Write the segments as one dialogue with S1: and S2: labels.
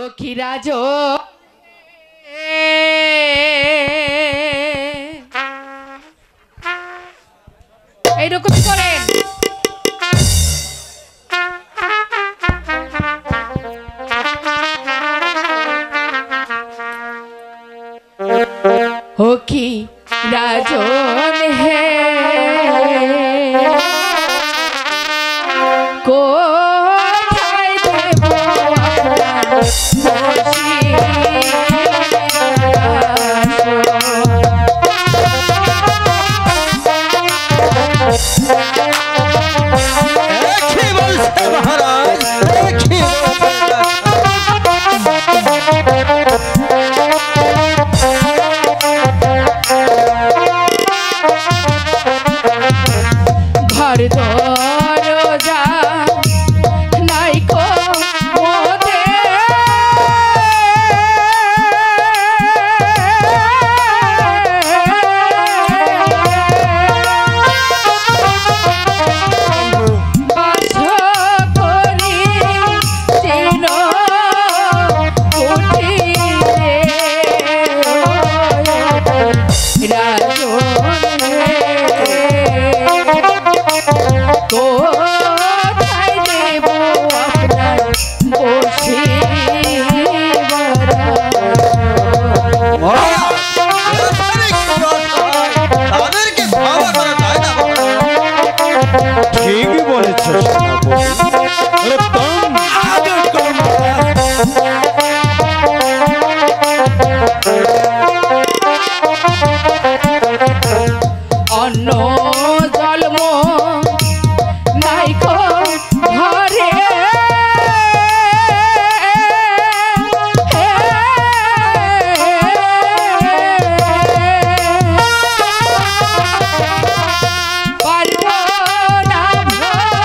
S1: ও কি রাজ এইরকম করেন। ও কি রাজন হে কোথায় দেব ঘর দরজা নাইকো মোদের কোথায় দেব আপনার বসে
S2: ঠিকই বলেছ
S1: অন্য জন্ম নাইকো ঘরে পারব না ভজন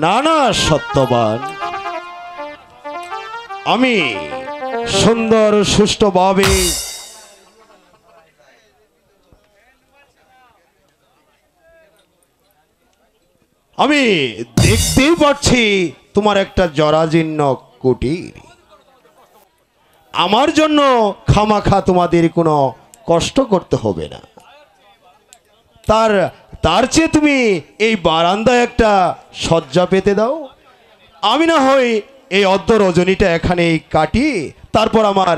S2: নানা সত্যবান আমি সুন্দর সুষ্ঠুভাবে আমি দেখতেই পাচ্ছি তোমার একটা জরাজীর্ণ কুটির। আমার জন্য খামাখা তোমাদের কোনো কষ্ট করতে হবে না। তার চেয়ে তুমি এই বারান্দায় একটা শয্যা পেতে দাও। আমি না হয় এই অর্ধ রজনীটা এখানেই কাটি, তারপর আমার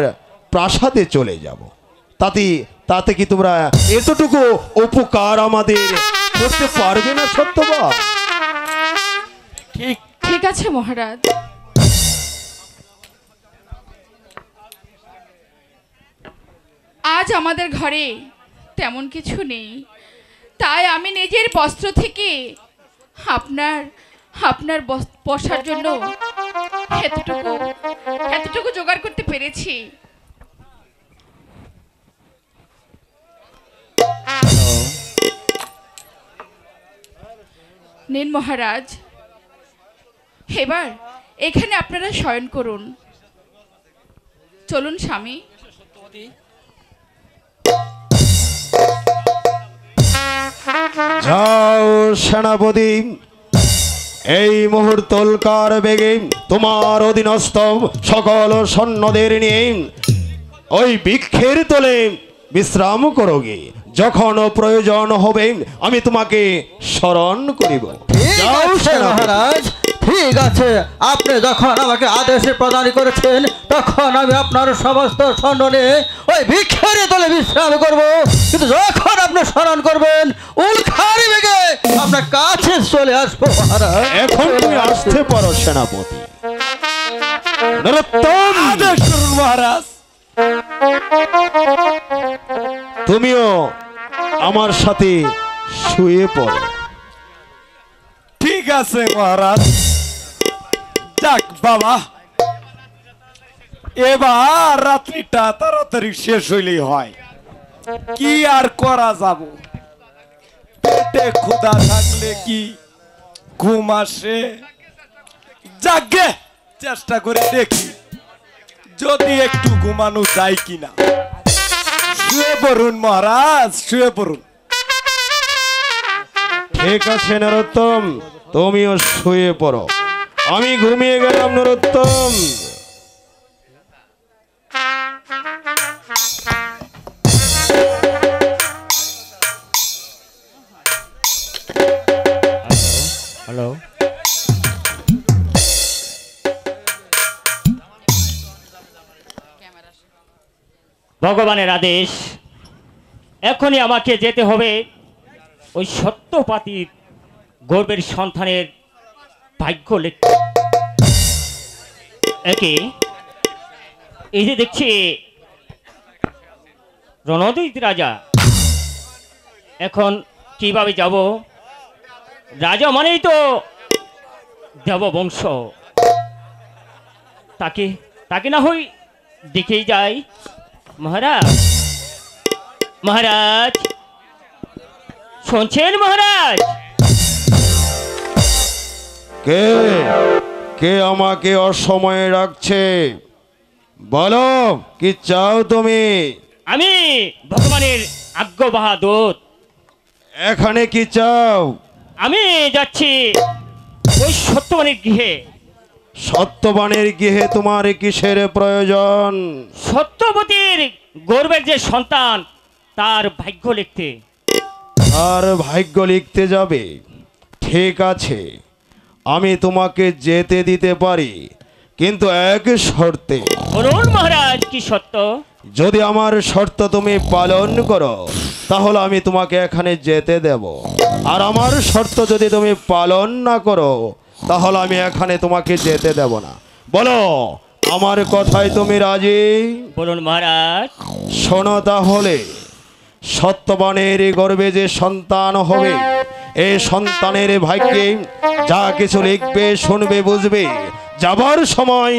S2: প্রাসাদে চলে যাব। তাতে কি তোমরা এতটুকু উপকার আমাদের করতে পারবে না সত্যবান?
S1: ঠিক আছে মহারাজ। আজ আমাদের ঘরে তেমন কিছু নেই, তাই আমি নিজের বস্ত্র থেকে আপনার বসার জন্য এতটুকু জোগাড় করতে পেরেছি। নিন মহারাজ, এবার এখানে আপনারা শয়ন করুন। চলুন স্বামী।
S2: যাও সেনাপতি, এই মুহূর্তকার বেগে তোমার অধীনস্থ সকল সৈন্যদের নিয়ে ওই বৃক্ষের তলে বিশ্রাম করোগে। যখন প্রয়োজন হবে আমি তোমাকে স্মরণ করিব। যাও
S3: মহারাজ, ঠিক আছে। আপনি যখন আমাকে আদেশ প্রদান করেছেন তখন আমি আপনার সমস্ত সৈন্য নিয়ে ওই বৃক্ষের তলে বিশ্রাম করব। কিন্তু যখন আপনি স্মরণ করবেন উল্খারি বেগে আপনার কাছে চলে আসবো মহারাজ।
S2: এখন তুমি আসতে পারো সেনাপতি। নরোত্তম,
S4: আদেশ করুন মহারাজ।
S2: তুমিও আমার সাথে শুয়ে পড়ো।
S4: ঠিক আছে মহারাজ। যাক বাবা, এবার রাত্রিটা তাড়াতাড়ি শেষ হইলেই হয়। কি আর করা যাব, পেটে ক্ষুধা থাকলে কি ঘুম আসে? যাগে চেষ্টা করে দেখি যদি একটু ঘুমানো যায় কিনা। শুয়ে পড়ুন মহারাজ, শুয়ে পড়ুন।
S2: ঠিক আছে নরোত্তম, তুমিও শুয়ে পড়ো, আমি ঘুমিয়ে গেলাম নরোত্তম।
S5: হ্যালো, ভগবানের আদেশ, এখনই আমাকে যেতে হবে ওই সত্যপাতির গর্বের সন্তানের ভাগ্য লিখতে। একে এই যে দেখছি রণজিৎ রাজা, এখন কিভাবে যাব? রাজা মানেই তো দেববংশ, তাকে তাকে না হই দেখেই যাই। মহারাজ, মহারাজ শুনছেন? মহারাজ,
S2: কে কে আমাকে অসময়ে রাখছে? বলো, কি চাও তুমি?
S5: আমি ভগবানের আজ্ঞাবহা দূত।
S2: এখানে কি চাও?
S5: আমি যাচ্ছি ওই সত্যবানের গৃহে।
S2: সত্যবানের গৃহে তোমার কিসের প্রয়োজন?
S5: সত্যবতীর গর্বের যে সন্তান, তার ভাগ্য লিখতে।
S2: আর ভাগ্য লিখতে যাবে? ঠিক আছে, আমি তোমাকে যেতে দিতে পারি, কিন্তু এক শর্তে।
S5: বলুন মহারাজ, কি সত্য?
S2: যদি আমার শর্ত তুমি পালন করো তাহলে আমি তোমাকে এখানে যেতে দেব, আর আমার শর্ত যদি তুমি পালন না করো তাহলে আমি এখানে তোমাকে যেতে দেব না। বলো, আমার কথায় তুমি রাজি?
S5: বলুন মহারাজ।
S2: শোনো তাহলে, সত্যবানের গর্ভে যে সন্তান হবে, এই সন্তানের ভাগ্যে যা কিছু লিখবে, শুনবে, বুঝবে, যাবার সময়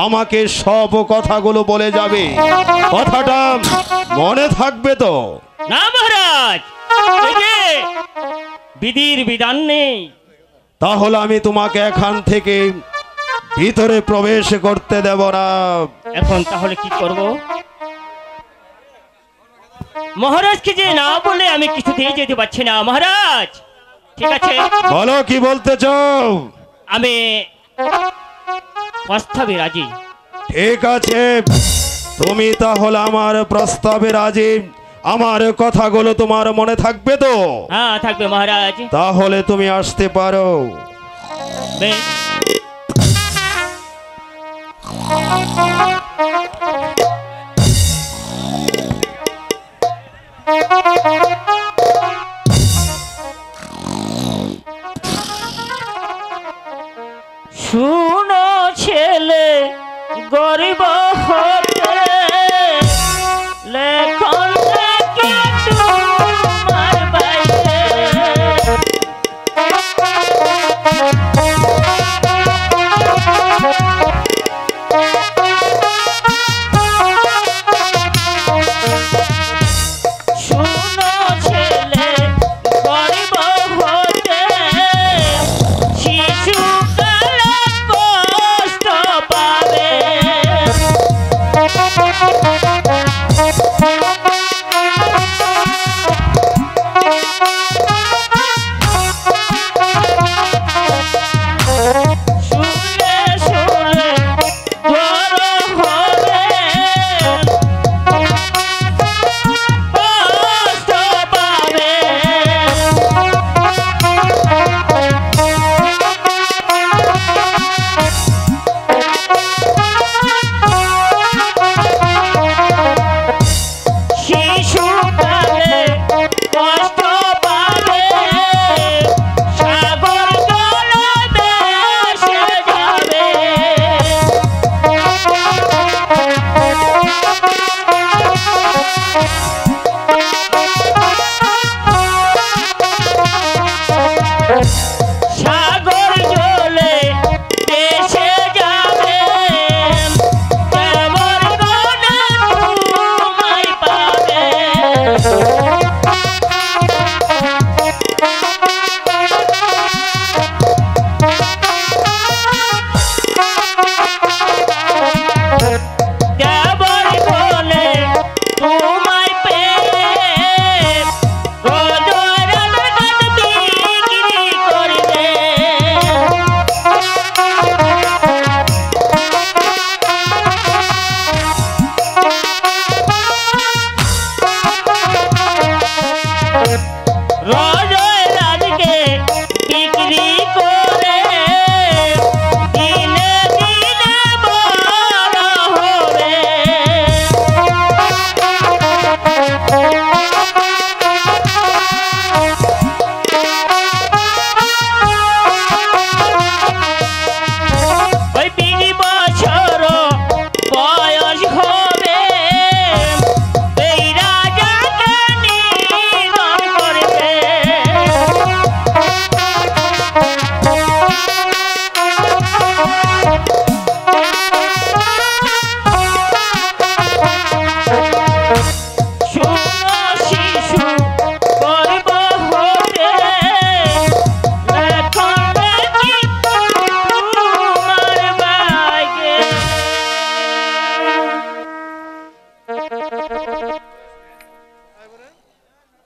S2: আমাকে সব কথাগুলো বলে যাবে। কথাটা মনে থাকবে তো?
S5: না মহারাজ, এই যে বিধির বিধান নেই।
S2: তাহলে আমি তোমাকে এখান থেকে ভিতরে প্রবেশ করতে দেব না।
S5: এখন তাহলে কি করব? মহারাজকে যে না বলে আমি কিছুতেই যেতে পারছি না মহারাজ। ঠিক আছে,
S2: বলো, কি বলতে চাও?
S5: আমি প্রস্তাবে রাজি।
S2: ঠিক আছে, তুমি তাহলে আমার প্রস্তাবে রাজি। আমার কথাগুলো তোমার মনে থাকবে তো?
S5: হ্যাঁ থাকবে মহারাজ।
S2: তাহলে তুমি আসতে পারো।
S5: বেশ। শুনো ছেলে, গরিব হতে লেখন থেকে তোমার বাইরে। শুনো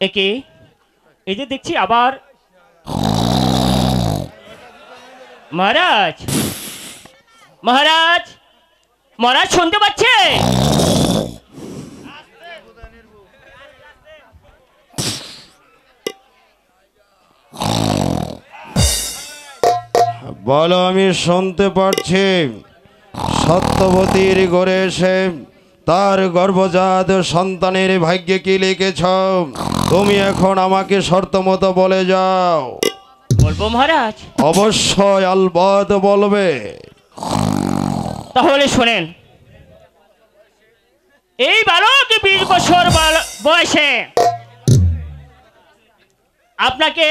S5: একে এই যে দেখছি আবার মহারাজ মহারাজ মহারাজ শুনতে পাচ্ছে?
S2: বলো, আমি শুনতে পাচ্ছি। সত্যবতীর ঘরে এসে তার গর্ভজাত সন্তানের ভাগ্যে কি লিখেছ? তুমি এখন আমাকে শর্ত মতো বলে যাও।
S5: বলবো মহারাজ?
S2: অবশ্যই, আলবৎ বলবে।
S5: তাহলে শোনেন, এই বালক 20 বছর বয়সে আপনাকে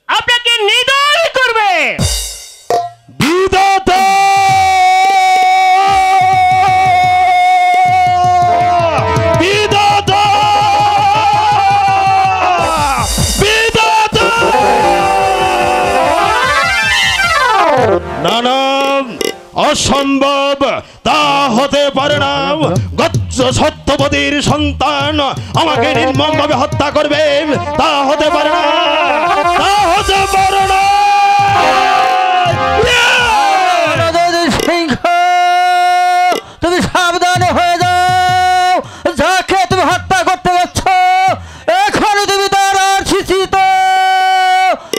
S5: আপনাকে নিধন করবে।
S2: বিধাতা! বিধাতা! বিধাতা! না না, অসম্ভব, তা হতে পারে না। গচ্ছ সত্যবতীর সন্তান আমাকে নির্মমভাবে হত্যা করবে, তা হতে পারে না, তা হতে পারে না।
S3: সিংহ, তুমি সাবধান হয়ে যাও। যাকে তুমি হত্যা করতে যাচ্ছ এখন তুমি তার শিক্ষিত।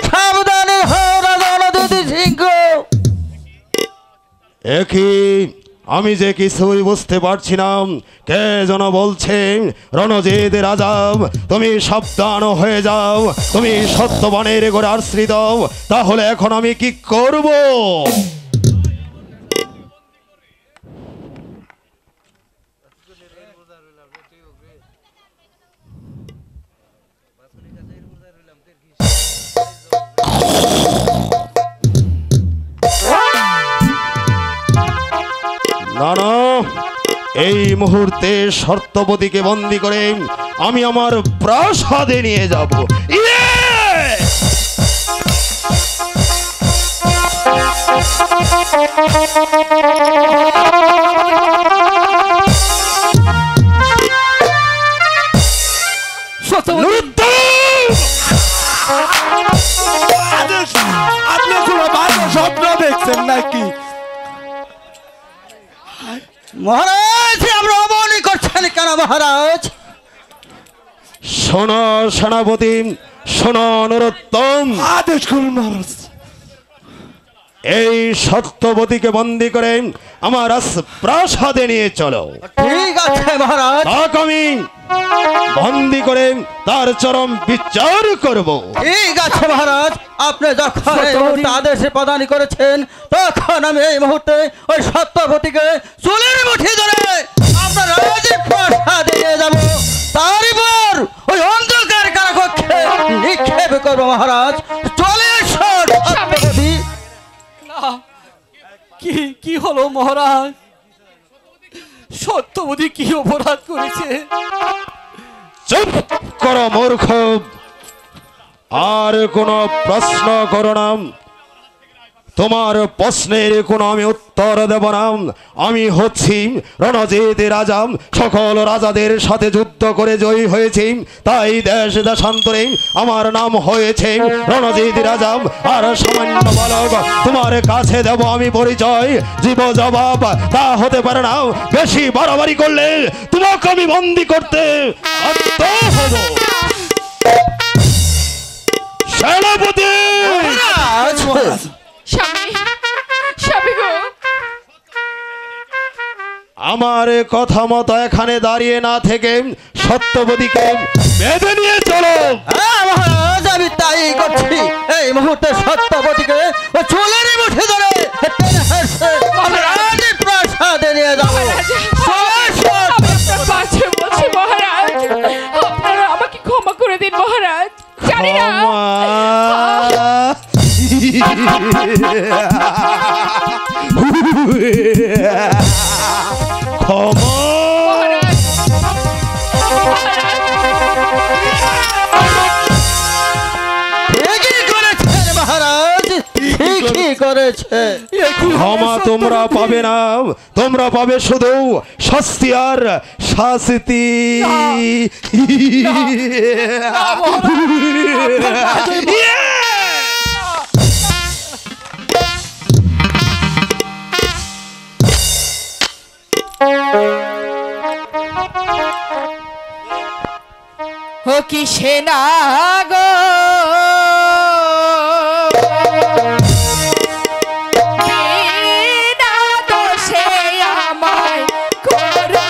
S3: সাবধানে হও রাজা রণজিৎ সিংহ।
S2: একই আমি যে কিছুই বুঝতে পারছি না। কে যেন বলছে, রণজিৎ রাজা তুমি সাবধান হয়ে যাও, তুমি সত্যবানের ঘরে আশ্রিত। তাহলে এখন আমি কি করব? না না, এই মুহূর্তে সত্যবতীকে বন্দী করে আমি আমার প্রাসাদে নিয়ে যাব।
S4: আপনি কোনো ভালো স্বপ্ন দেখছেন নাকি?
S3: মহারাজ, আমরা অবনী করছেন কেন মহারাজ?
S2: শোনো সেনাপতি, শোনো নরোত্তম,
S4: আদেশ করুন মহারাজ।
S2: এই সত্যবতীকে বন্দী করে আমার প্রাসাদে নিয়ে চলো।
S3: ঠিক আছে মহারাজ।
S2: তাকে আমি বন্দী করে তার চরম বিচার করব।
S3: ঠিক আছে মহারাজ, আপনি যখন এই মুহূর্তে আদেশ প্রদান করেছেন তখন আমি এই মুহূর্তে ওই সত্যবতীকে চুলের মুঠি ধরে আপনার রাজের প্রাসাদে নিয়ে যাব। তারপর ওই অন্ধকার কারাকক্ষে নিক্ষেপ করবো মহারাজ। চলে এসো সত্যবতী।
S6: কি কি হলো মহারাজ? সত্যবতী কি অপরাধ করেছে?
S2: চুপ করো মূর্খ, আর কোনো প্রশ্ন করো না। তোমার প্রশ্নের কোনো আমি উত্তর দেব না। আমি হচ্ছি রণজিৎ রাজা, সকল রাজাদের সাথে যুদ্ধ করে জয়ী হয়েছি, তাই দেশ দেশান্তরে আমার নাম হয়েছে রণজিৎ রাজা। আর সামান্য বালক তোমার কাছে দেব আমি পরিচয়, জীব জবাব তা হতে পারে না। বেশি বাড়াবাড়ি করলে তোমাকে আমি বন্দী করতে বাধ্য হব। সেনাপতি!
S1: স্বামী, স্বামী গো,
S2: আমার কথা মতো এখানে দাঁড়িয়ে না থেকে সত্যবতীকে বেঁধে নিয়ে চলো।
S3: মহারাজ, আমি তাই করছি। এই মুহূর্তে সত্যবতীকে চুলের মুঠি ধরে রাজের প্রাসাদে নিয়ে যাবো।
S1: আমি আপনার পাশে বলছি মহারাজ, আপনারা আমাকে ক্ষমা করে দিন মহারাজ। জানি না
S2: ক্ষমা!
S1: মহারাজ,
S3: ঠিকই করেছেন মহারাজ, ঠিকই করেছে।
S2: ক্ষমা তোমরা পাবে না, তোমরা পাবে শুধু শাস্তি আর শাস্তি।
S1: ও কি সেনা গো বিনা দোষে আমায় করো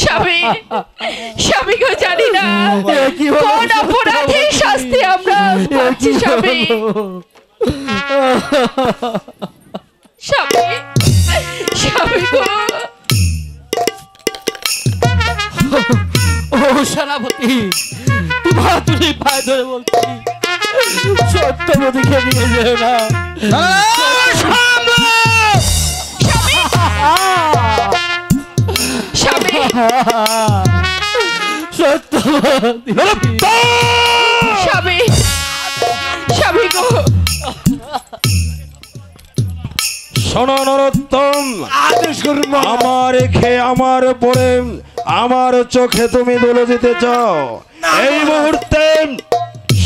S1: স্বামী স্বামী গো জানি না কোন অপরাধের শাস্তি আমরা পাচ্ছি স্বামী স্বামী স্বামী গো
S6: ও সেনাপতি তুমি পায়ে ধরে বলছি সত্যবতীকে নিয়ে যেও না
S1: স্বামী
S6: সত্যবতী
S1: স্বামী স্বামী গো
S2: শোনো নরোত্তম, আমার খেয়ে আমার পরে আমার চোখে তুমি দোলে যেতে চাও, এই মুহূর্তে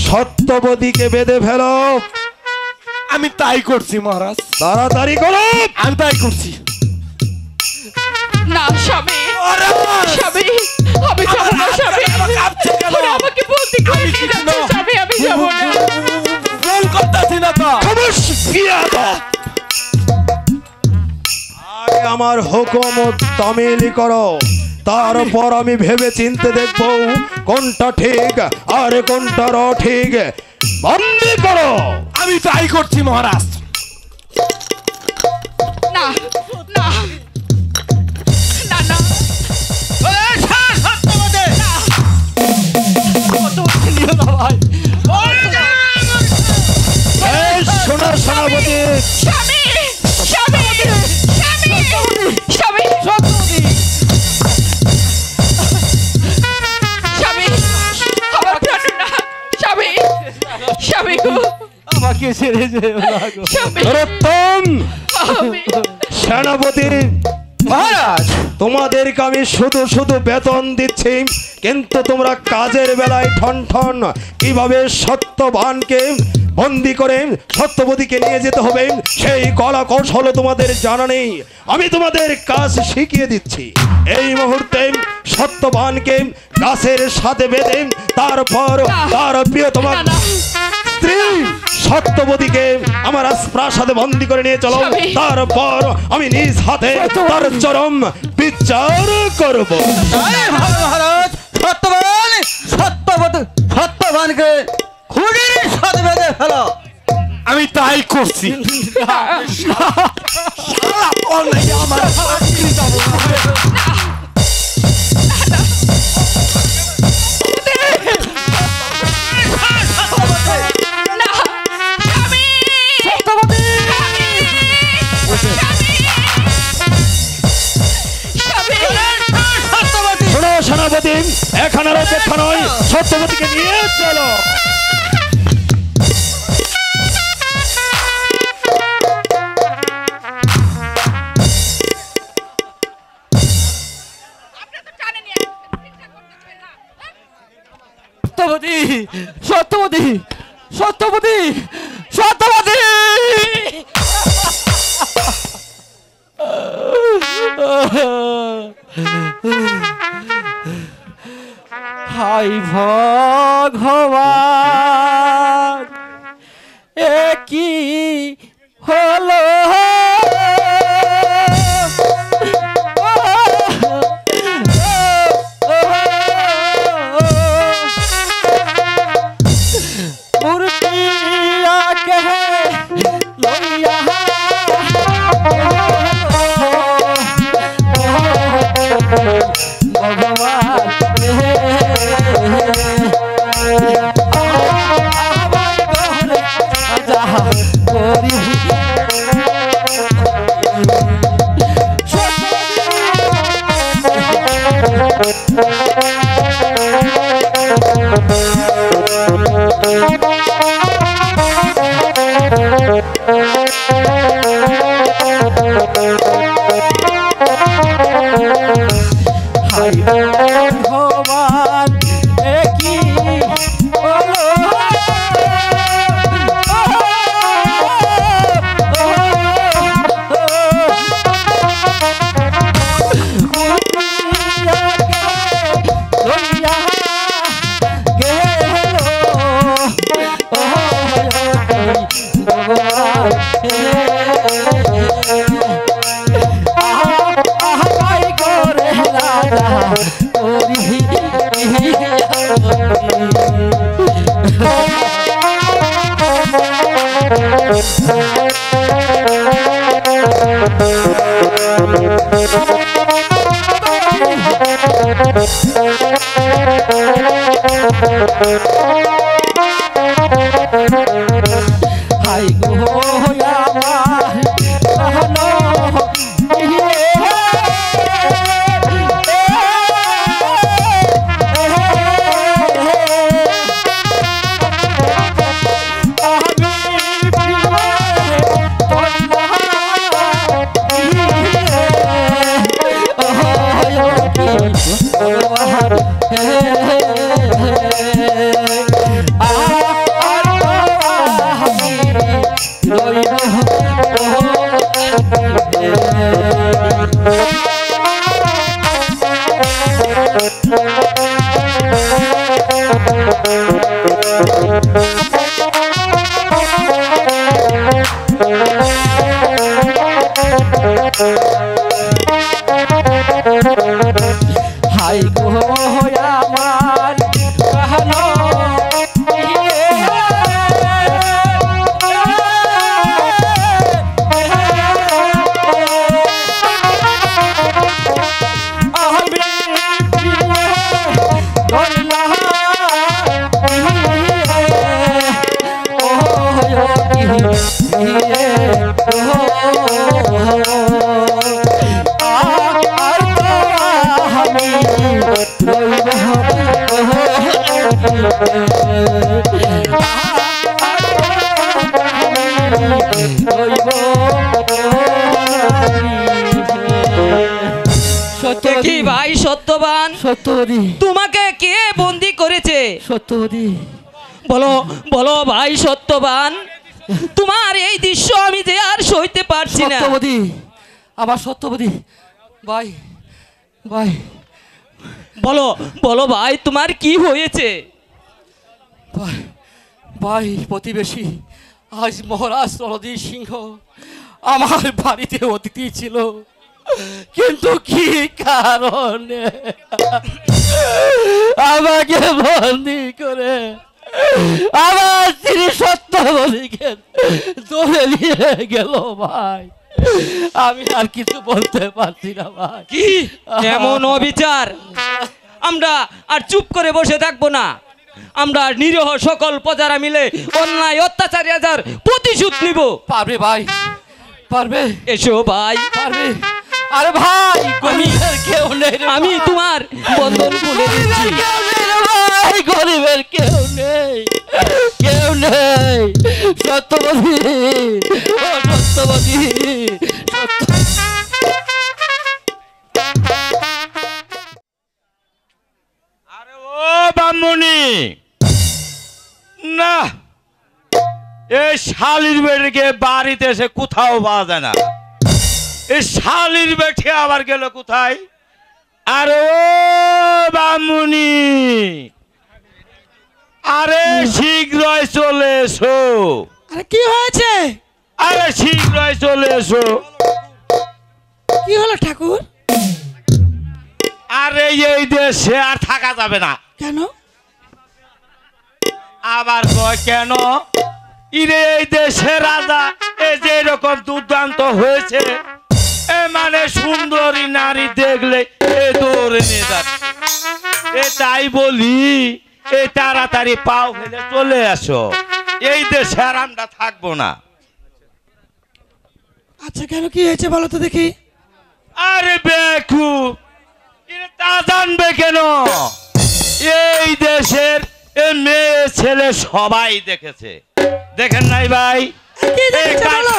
S2: সত্যবতীকে বেঁধে ফেলো।
S4: আমি তাই করছি মহারাজ,
S2: তাড়াতাড়ি করো।
S4: আমি তাই করছি।
S1: না স্বামী স্বামী আমি যাব না স্বামী, ওরা আমাকে বলতে করে নিয়ে যাচ্ছে স্বামী, আমি যাব না।
S4: ভুল করতেছি না তো।
S2: আগে আমার হুকুম তামিল করো, তারপর আমি ভেবে চিনতে দেখবো কোনটা ঠিক আর কোনটা ঠিক। বন্দি করো।
S4: আমি তাই করছি মহারাজ।
S1: না না না না
S2: শোনো সেনাপতি,
S6: আমাকে ছেড়ে যেও না গো।
S1: স্বামী,
S2: নরোত্তম,
S1: আমি
S2: সেনাপতি
S3: মহারাজ
S2: তোমাদেরকে আমি শুধু শুধু বেতন দিচ্ছি, কিন্তু তোমরা কাজের বেলায় ঠন ঠন কিভাবে সত্যবানকে বন্দি করে সত্যবতীকে নিয়ে যেতে হবে সেই কলা কৌশল তোমাদের জানা নেই। আমি তোমাদের কাজ শিখিয়ে দিচ্ছি। এই মুহূর্তে সত্যবানকে গাছের সাথে বেঁধে তারপর তার প্রিয়তমা
S1: না, না।
S2: স্ত্রী সত্যবতীকে আমার প্রাসাদে বন্দি করে নিয়ে চলো।
S1: স্বামী।
S2: তারপর আমি নিজ হাতে তার চরম বিচার করব।
S3: মহারাজ সত্যবানকে খুঁড়ির সাথে বেঁধে ফেলো।
S4: আমি তাই করছি। শালা বলে আমার চাকরি যাবো।
S1: না, স্বামী, স্বামী, স্বামী,
S2: শোনো সেনাপতি, এখানে আর অপেক্ষা নয়, সত্যবতীকে নিয়ে চলো।
S6: সত্যবতী, সত্যবতী, সত্যবতী, সত্যবতী। হাই ভগবান, এ কি হলো? ভগবান, এ কি হলো? হাই গো হাই গো আমার কাহানো সত্যবতী
S1: তোমাকে কে বন্দি করেছে?
S6: সত্যবতী
S1: বলো বলো ভাই সত্যবান, তোমার এই দৃশ্য আমি যে আর সইতে পারছি না।
S6: সত্যবতী আমার সত্যবতী ভাই ভাই
S1: বলো বলো ভাই, তোমার কি হয়েছে?
S6: ভাই ভাই প্রতিবেশী, আজ মহারাজ রণধীর সিংহ আমার বাড়িতে অতিথি ছিল, কিন্তু কি কারণে আমাকে বন্দি করে আমার স্ত্রী সত্যবতীকে ধরে নিয়ে গেল ভাই। আমি আর কিছু বলতে পারছি না ভাই।
S1: কি এমন অবিচার! আমরা আর চুপ করে বসে থাকবো না। আমরা নিরীহ সকল প্রজারা মিলে অন্যায় অত্যাচারীদের প্রতিশোধ নিব।
S6: পারবে ভাই, পারবে,
S1: এসো ভাই,
S6: পারবে। আরে ভাই গরিবের কেউ নেই রে
S1: আমি তোমার বন্ধন খুলে দিচ্ছি।
S6: কেউ নেই রে ভাই, গরিবের কেউ নেই, কেউ নেই। সত্যবতী, ও সত্যবতী,
S4: আরে ও ব্রাহ্মণী, না এই শালির বেটিকে বাড়িতে এসে কোথাও পাওয়া যায় না। এই শালির বেটি আবার গেল কোথায়? আরে ও ব্রাহ্মণী, আরে শীঘ্রই চলে এসো।
S7: আরে কি হয়েছে?
S4: আরে শীঘ্রই চলে এসো।
S7: কি হলো ঠাকুর?
S4: আরে এই দেশে আর থাকা যাবে না।
S7: কেন?
S4: আবার কয় কেন? ইরে এই দেশের রাজা এই যে এরকম দুর্দান্ত হয়েছে, এ মানে সুন্দরী নারী দেখলে এ দৌড়ে নিয়ে যাচ্ছে। এ তাই বলি এই তাড়াতাড়ি পাও ফেলে চলে আসো, এই দেশে আর আমরা থাকবো না।
S7: আচ্ছা কেন, কি হয়েছে বলো তো দেখি।
S4: আরে বেকু, তা জানবে কেন? এই দেশের এ মেয়ে ছেলে সবাই দেখেছে, দেখেন নাই ভাই?
S7: কি দেখেছে বলো?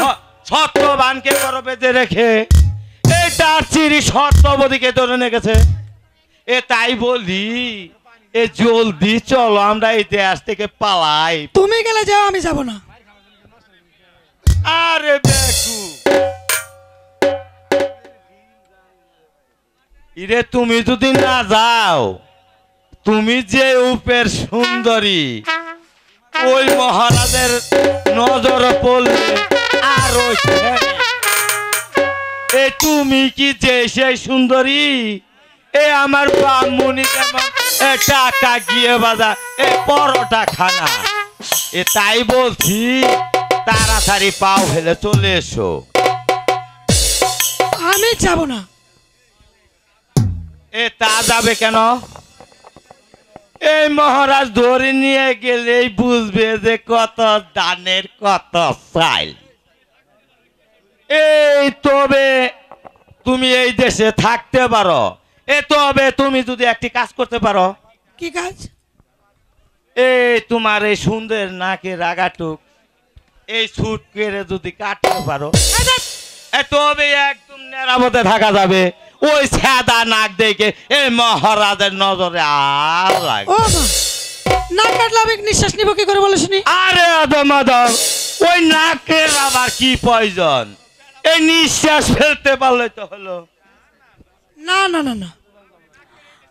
S4: সত্যবানকে গর্ভে রেখে এই তার চিরি সত্যবতীকে ধরে নিয়ে এ তাই বলি এ জলদি চলো আমরা এই দেশ থেকে পালাই।
S7: তুমি গেলে যাও, আমি যাব না।
S4: আরে বেকু, ইরে তুমি যদি না যাও, তুমি যে উপের সুন্দরী, ওই মহারাজের নজরে পড়লে আর এ তুমি কি যে সেই সুন্দরী? এ আমার ব্রাহ্মণী যেমন টাকা গিয়ে বাজার এ পরোটা খানা। এ তাই বলছি তাড়াতাড়ি পাও ফেলে চলে এসো।
S7: আমি যাব না।
S4: এ তা যাবে কেন? এই মহারাজ ধরে নিয়ে গেলেই বুঝবে যে কত দানের কত চাই। এই তবে তুমি এই দেশে থাকতে পারো, এ তবে তুমি যদি একটি কাজ করতে পারো।
S7: কি কাজ?
S4: এই তোমার এই সুন্দর নাকের আগাটুক এই ছুট করে যদি কাটতে পারো, এ তবে একদম নিরাপদে থাকা যাবে। ওই সাদা নাক দেখে এই মহারাজের নজরে আর লাগে।
S7: ও মা, নাক কাটলে আমি নিঃশ্বাস নিব কি করে বলো শুনি?
S4: আরে আদম, ওই নাকের আবার কি প্রয়োজন? এই নিঃশ্বাস ফেলতে পারলে তো হলো।
S7: না না না না,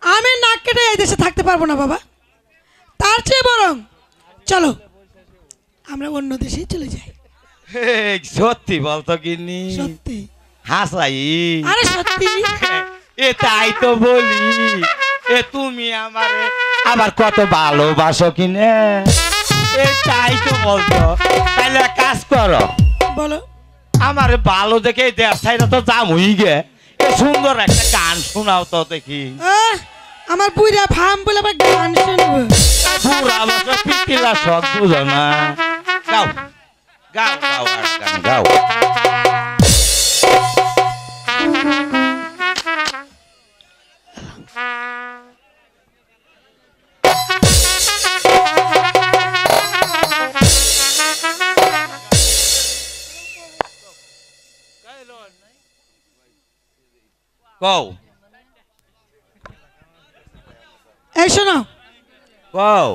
S7: আমি নাক কেটে এই দেশে থাকতে পারবো না বাবা। তার চেয়ে বরং চলো আমরা অন্য দেশেই চলে যাই।
S4: সত্যি বলতো গিন্নি?
S7: সত্যি।
S4: হাসাই?
S7: আরে সত্যি।
S4: এ তাই তো বলি, এ তুমি আমারে আবার কত ভালোবাসো কিনে। এ তাই তো বলতো। তাইলে এক কাজ করো,
S7: বলো।
S4: আমার ভালো দেখে দেড় সাইডে তো জাম হয়ে গে, এ সুন্দর একটা গান শোনাও তো দেখি।
S7: আমার বুইরা ফার্ম বলে আবার গান শুনবো?
S4: পুরা বছর পিটিলা শখ বুঝো না। গাও গাও গাও আর গান গাও। কও
S7: এই শোনো,
S4: ওয়াও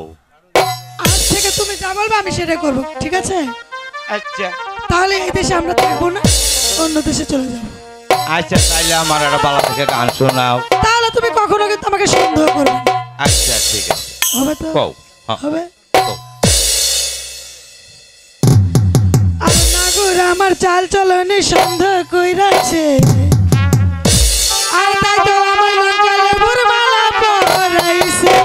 S7: আজ থেকে তুমি যা বলবে আমি সেটাই করবো, ঠিক আছে?
S4: আচ্ছা
S7: তাহলে এই দেশে আমরা থাকবো না, অন্য দেশে চলে যাবো।
S4: আচ্ছা তাইলে আমার একটা বালা থেকে গান শোনাও।
S7: তাহলে তুমি কখনো কিন্তু আমাকে সন্দেহ করবে না।
S4: আচ্ছা ঠিক আছে
S7: হবে তো?
S4: কও হ্যাঁ,
S7: হবে।
S4: কও।
S7: আর নাগর আমার চাল চলনে সন্দেহ কইরাছে, আর তাই তো আমার লঙ্কালে বুড়মালা পরাইছে।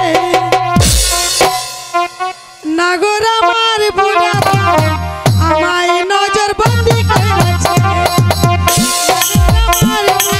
S7: নাগর আমার বুড়া আমায় নজর বন্দি কইরাছে। নাগর আমার বুড়া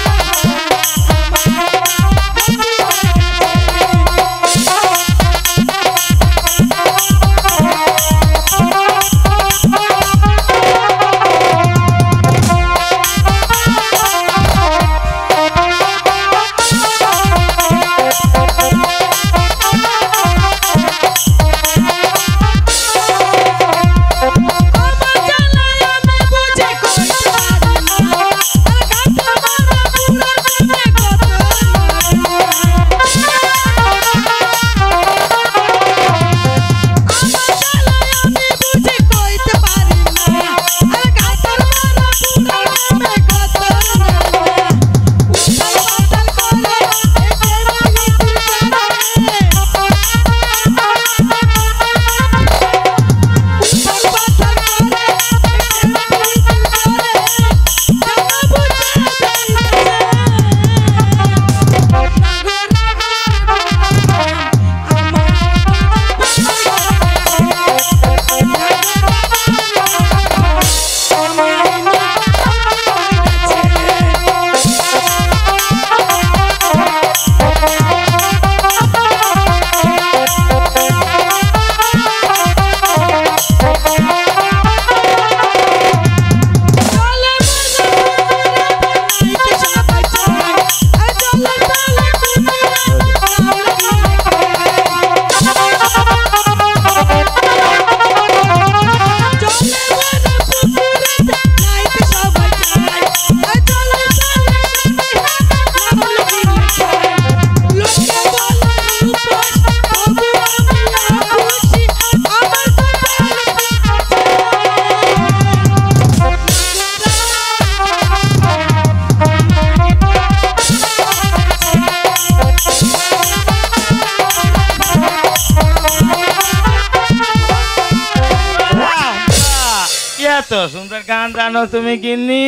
S4: এত সুন্দর গান জানো তুমি গিন্নি?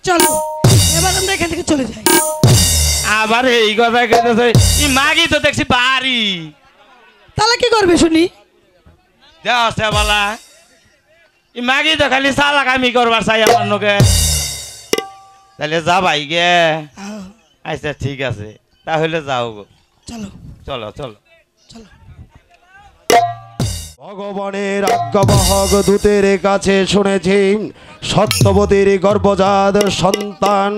S7: চলো এবার আমরা এখান থেকে চলে যাই।
S4: আবার এই কথা কেটেছে, ই মাগি তো দেখছি বাড়ি
S7: তাহলে কি করবে শুনি?
S4: দেওয়া বলা ই মাগি তো খালি সালা কামি করবার চাই আমার নোকে। তাহলে যা ভাই গে।
S7: আহ,
S4: আচ্ছা ঠিক আছে তাহলে যাও গো।
S7: চলো
S4: চলো চলো
S7: চলো।
S2: ভগবানের আজ্ঞাবাহক দূতের কাছে শুনেছি সত্যবতীর গর্ভজাত সন্তান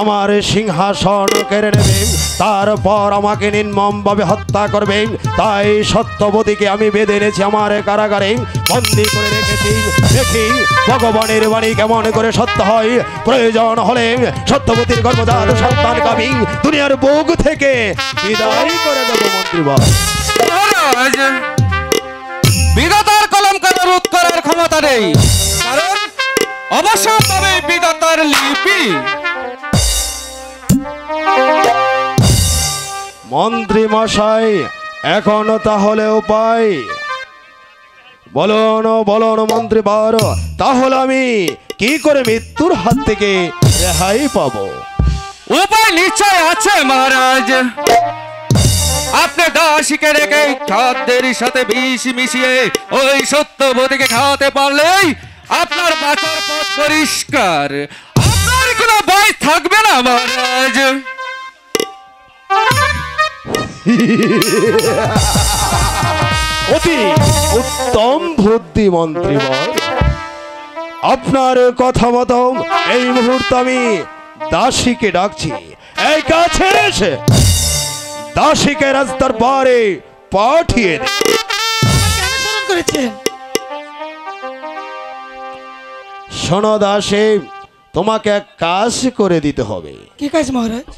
S2: আমার সিংহাসন কেড়ে নেবেন, তারপর আমাকে নির্মমভাবে হত্যা করবেন। তাই সত্যবতীকে আমি বেঁধে এনেছি আমার কারাগারে, বন্দি করে রেখেছি। দেখি ভগবানের বাণী কেমন করে সত্য হয়। প্রয়োজন হলে সত্যবতীর গর্ভজাত সন্তানকে আমি দুনিয়ার বুক থেকে বিদায় করে দেবো মন্ত্রীবর।
S3: বিধাতার কলঙ্কের রোধ করার ক্ষমতা নেই, কারণ অবশ্যই তবে বিধাতার লিপি।
S2: মন্ত্রী মশাই এখন তাহলে উপায় বলুন বলুন মন্ত্রী বর, তাহলে আমি কি করে মৃত্যুর হাত থেকে রেহাই পাবো?
S3: উপায় নিশ্চয় আছে মহারাজ। আপনি দাসীকে রেখে খাদ্যের সাথে বিষ মিশিয়ে ওই সত্যবতীকে খাওয়াতে পারলেই আপনার বাঁচার পথ পরিষ্কার, আপনার কোনো ভয় থাকবে না মহারাজ।
S2: অতি উত্তম বুদ্ধি মন্ত্রীবর। আপনার কথা মতো এই মুহূর্তে আমি দাসীকে ডাকছি। এই কাছে এসে দাসীকে রাস্তার পারে পাঠিয়ে দে।
S7: কেন স্মরণ করেছেন?
S2: শোনো দাসী, তোমাকে এক কাজ করে দিতে হবে।
S7: কি কাজ মহারাজ?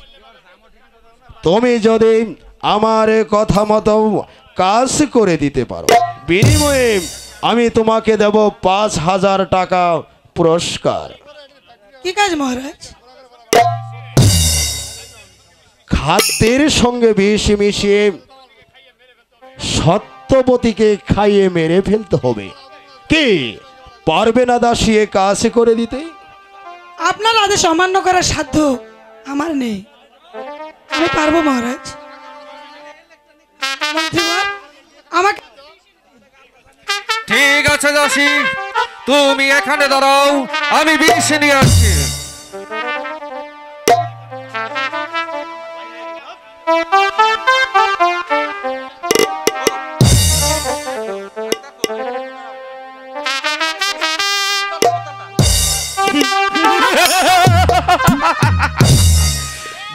S2: তুমি যদি আমার কথা মতো কাজ করে দিতে পারো, বিনিময়ে আমি তোমাকে দেব 5,000 টাকা পুরস্কার।
S7: কি কাজ মহারাজ?
S2: খাদ্যের সঙ্গে বিষ মিশিয়ে সত্যবতীকে খাইয়ে মেরে ফেলতে হবে। কি পারবে না দাসী এ কাজ করে দিতে?
S7: আপনার আদেশ অমান্য করার সাধ্য আমার নেই, আমি পারবো মহারাজ। মন্ত্রীবর, আমাকে
S8: ঠিক আছে দাসী, তুমি এখানে দাঁড়াও, আমি বিষ নিয়ে আসছি।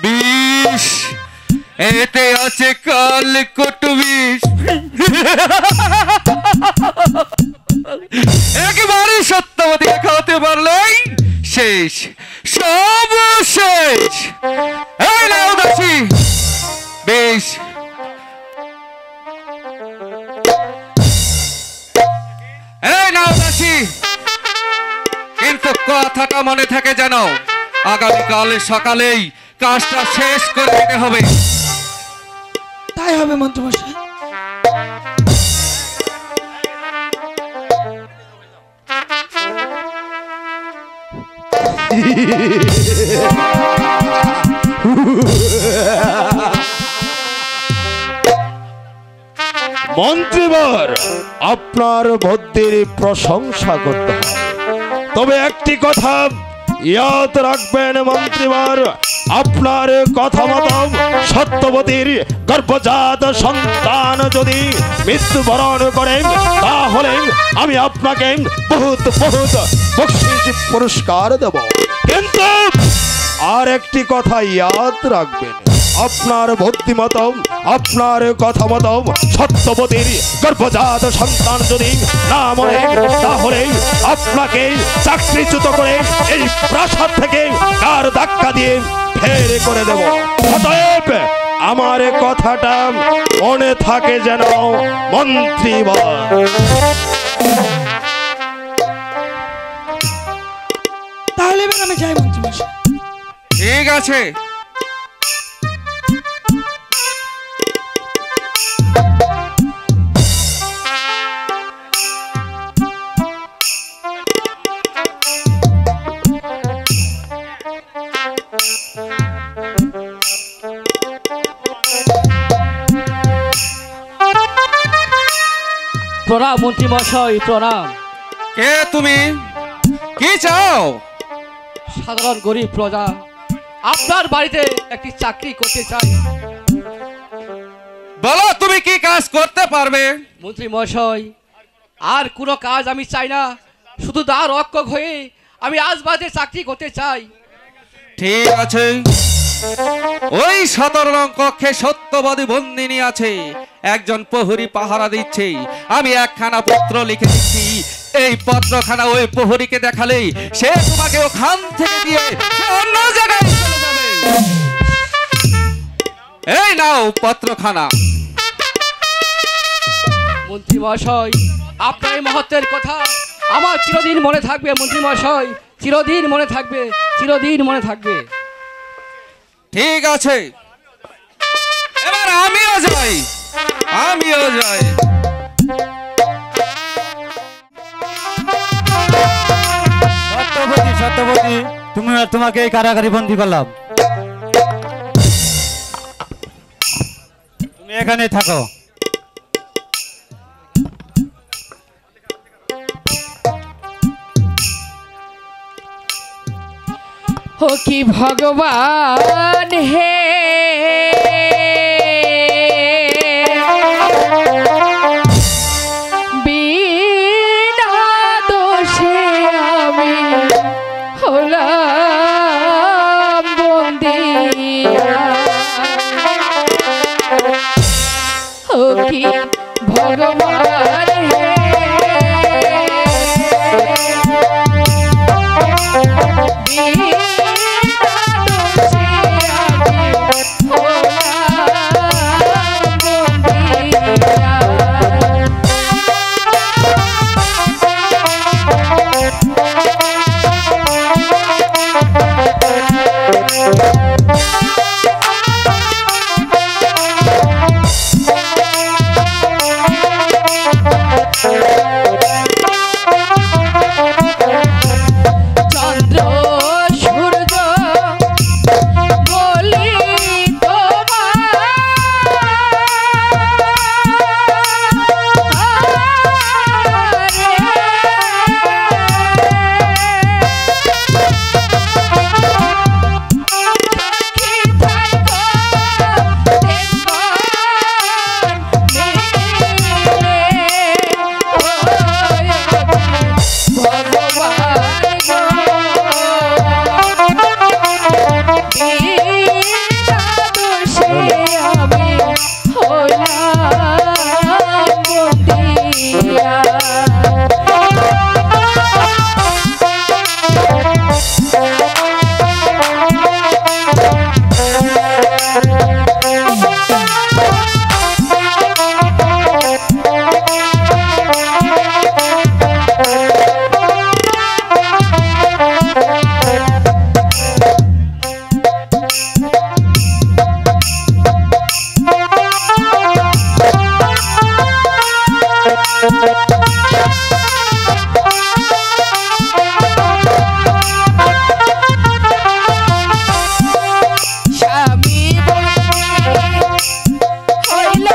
S8: বিষ, এতে আছে কালকট বিষ। একেবারে সত্যবতীকে খাওয়াতে পারলেই শেষ, সব শেষ। এই নাও দাসী বেশ, এই নাও দাসী, কিন্তু কথাটা মনে থাকে যেন আগামীকাল সকালেই কাজটা শেষ করে দিতে হবে।
S7: তাই হবে মন্ত্রীমশাই।
S2: মন্ত্রীবর, আপনার বুদ্ধির প্রশংসা করতে হয়, তবে একটি কথা ইয়াদ রাখবেন মন্ত্রীবর, আপনার কথা মতো সত্যবতীর গর্ভজাত সন্তান যদি মৃত্যুবরণ করেন, তাহলে আমি আপনাকে বহুত বহুত বকশিশ পুরস্কার দেব। কিন্তু আর একটি কথা ইয়াদ রাখবেন, আপনার বুদ্ধিমতো, আপনার কথা মতো সত্যবতীর গর্ভজাত সন্তান যদি না মরে, তাহলে আপনাকে চাকরিচ্যুত করে এই প্রাসাদ থেকে কার ধাক্কা দিয়ে ফের করে দেব। অতএব আমার কথাটা মনে থাকে যেন মন্ত্রীবর।
S7: তাহলে এবার আমি যাই মন্ত্রীমশাই।
S8: ঠিক আছে,
S6: প্রণাম মন্ত্রী মশাই, প্রণাম।
S8: কে তুমি? কি চাও?
S6: সাধারণ গরিব প্রজা, আপনার বাড়িতে একটি চাকরি করতে চাই।
S8: বলো তুমি কি কাজ করতে পারবে?
S6: মন্ত্রী মশাই, আর কোনো কাজ আমি চাই না, শুধু দ্বার রক্ষক হয়ে আমি আজ বাদে চাকরি করতে চাই।
S8: ঠিক আছে, ওই 17 নং কক্ষে সত্যবাদী বন্দিনী আছে, একজন প্রহরী পাহারা দিচ্ছে। আমি একখানা পত্র লিখে দিচ্ছি, এই পত্রখানা ওই প্রহরীকে দেখালেই সে তোমাকে ওখান থেকে দিয়ে সে অন্য জায়গায় চলে যাবে। এই নাও পত্রখানা।
S6: মন্ত্রী মশাই, আপনার এই মহত্বের কথা আমার চিরদিন মনে থাকবে। মন্ত্রী মশাই, চিরদিন মনে থাকবে, চিরদিন মনে থাকবে।
S8: ঠিক আছে, এবার আমিও যাই, আমিও যাই।
S3: সত্যবতী, সত্যবতী, তোমাকে এই কারাগারে বন্দী করলাম, তুমি এখানে থাকো।
S9: ও কি ভগবান হে, বিনা দোষে আমি হলাম বন্দিয়া। ও কি ভগবান হে, বিনা স্বামী হইল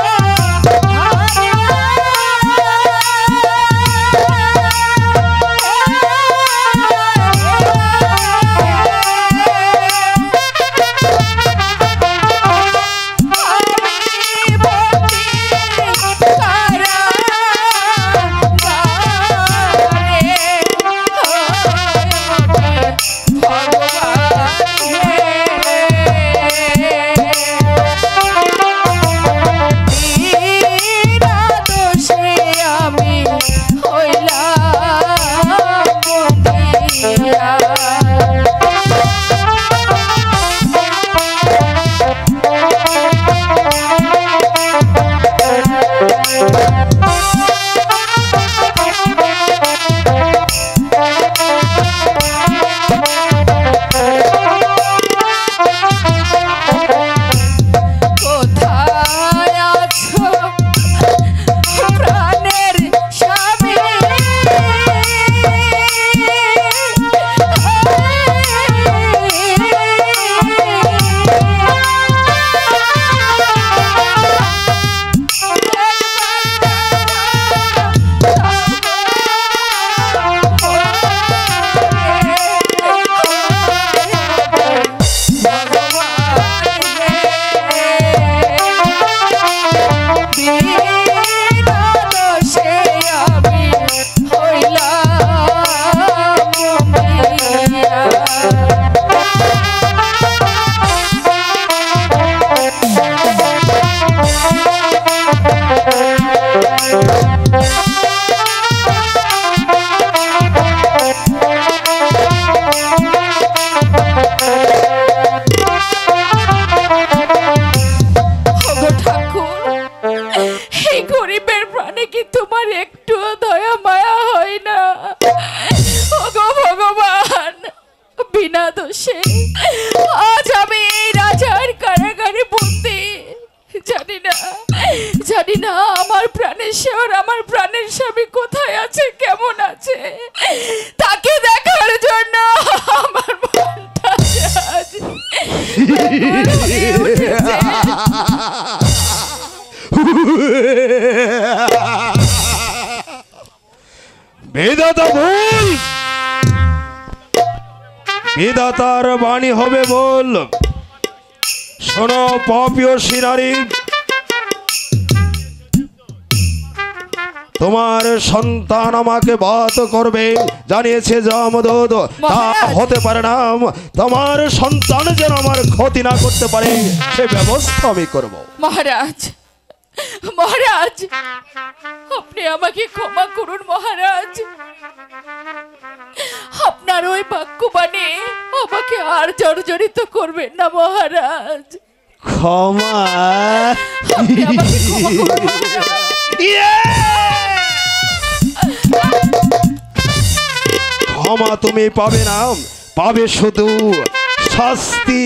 S9: জানি না আমার প্রাণের শেওর আমার প্রাণের স্বামী কোথায় আছে, কেমন আছে, তাকে দেখার জন্য আমার মনটা আজ ব্যাকুল হয়ে উঠেছে।
S2: বিধাতা ভুল, বিধাতার বাণী হবে বল। শোনো পাপীয় শিরারি, তোমার সন্তান আমাকে বাত করবে জানিয়েছে যমদূত, তা হতে পারে না। তোমার সন্তান যেন আমার ক্ষতি না করতে পারে সে ব্যবস্থা আমি করব।
S9: মহারাজ, মহারাজ, আপনি আমাকে ক্ষমা করুন মহারাজ। আপনার ওই বাক্যবাণী আমাকে আর জর্জরিত করবেন না মহারাজ।
S2: ক্ষমা?
S9: আপনি আমাকে ক্ষমা করুন মহারাজ।
S2: ক্ষমা তুমি পাবে না, পাবে শুধু শাস্তি।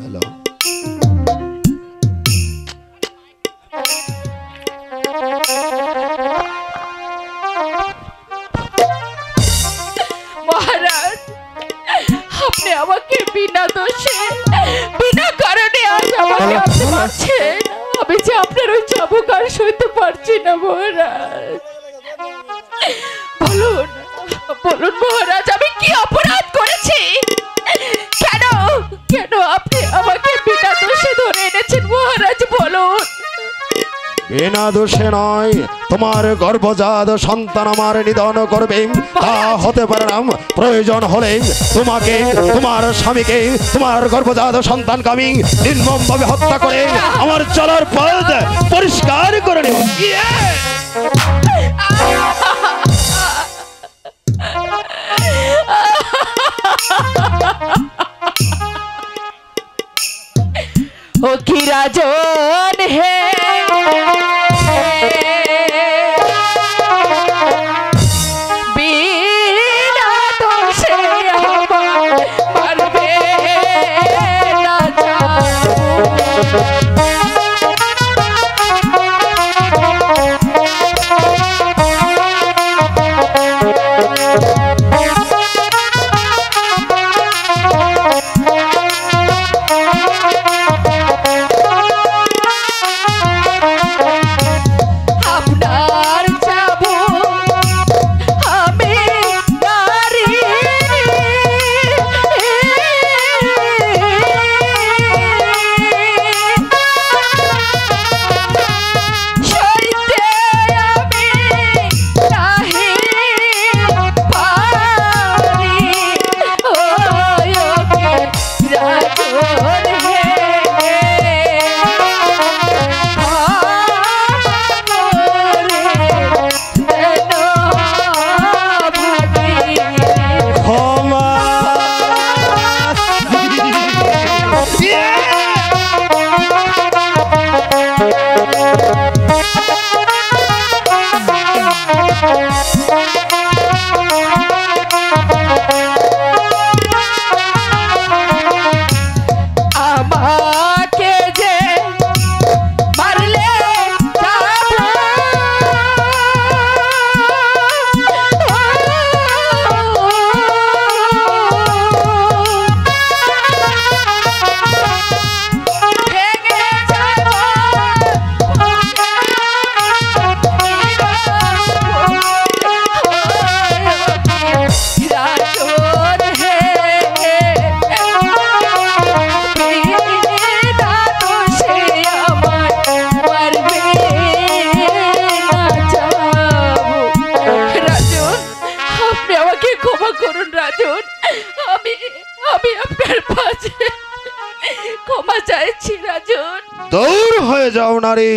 S2: হ্যালো,
S9: মহারাজ, আপনি আমাকে বিনা দোষে বিনা কারণে আজ আমাকে আপনি মারছেন। আমি যে আপনার ওই চাবুক আর সইতে পারছি না মহারাজ। বলুন, বলুন মহারাজ, আমি কি অপরাধ করেছি? কেন কেন আপনি আমাকে বিনা দোষে ধরে এনেছেন মহারাজ, বলুন।
S2: বিনা দোষে নয়, তোমার গর্ভজাত সন্তান আমার নিধন করবে তা হতে পারে না। প্রয়োজন হলে তোমাকে, তোমার স্বামীকে, তোমার গর্ভজাত সন্তানকে আমি নির্মম ভাবে হত্যা করে আমার চলার পথ পরিষ্কার করে নেব।
S9: ও কি রাজন হে বিনা দোষে আমায় মারবে না আপনার যাবো আমি নারী সইতে আমি নাহি পারি ও রাজন হে
S2: ক্ষমা
S9: আমাকে যে মারলে ভেঙে রাজন হে বিনা দোষে আমায় মারবে না যাবো। রাজন, আপনি আমাকে ক্ষমা করুন রাজন। আমি আমি আপনার পাশে ক্ষমা চাইছি রাজন।
S2: দূর হয়ে যাও নারী,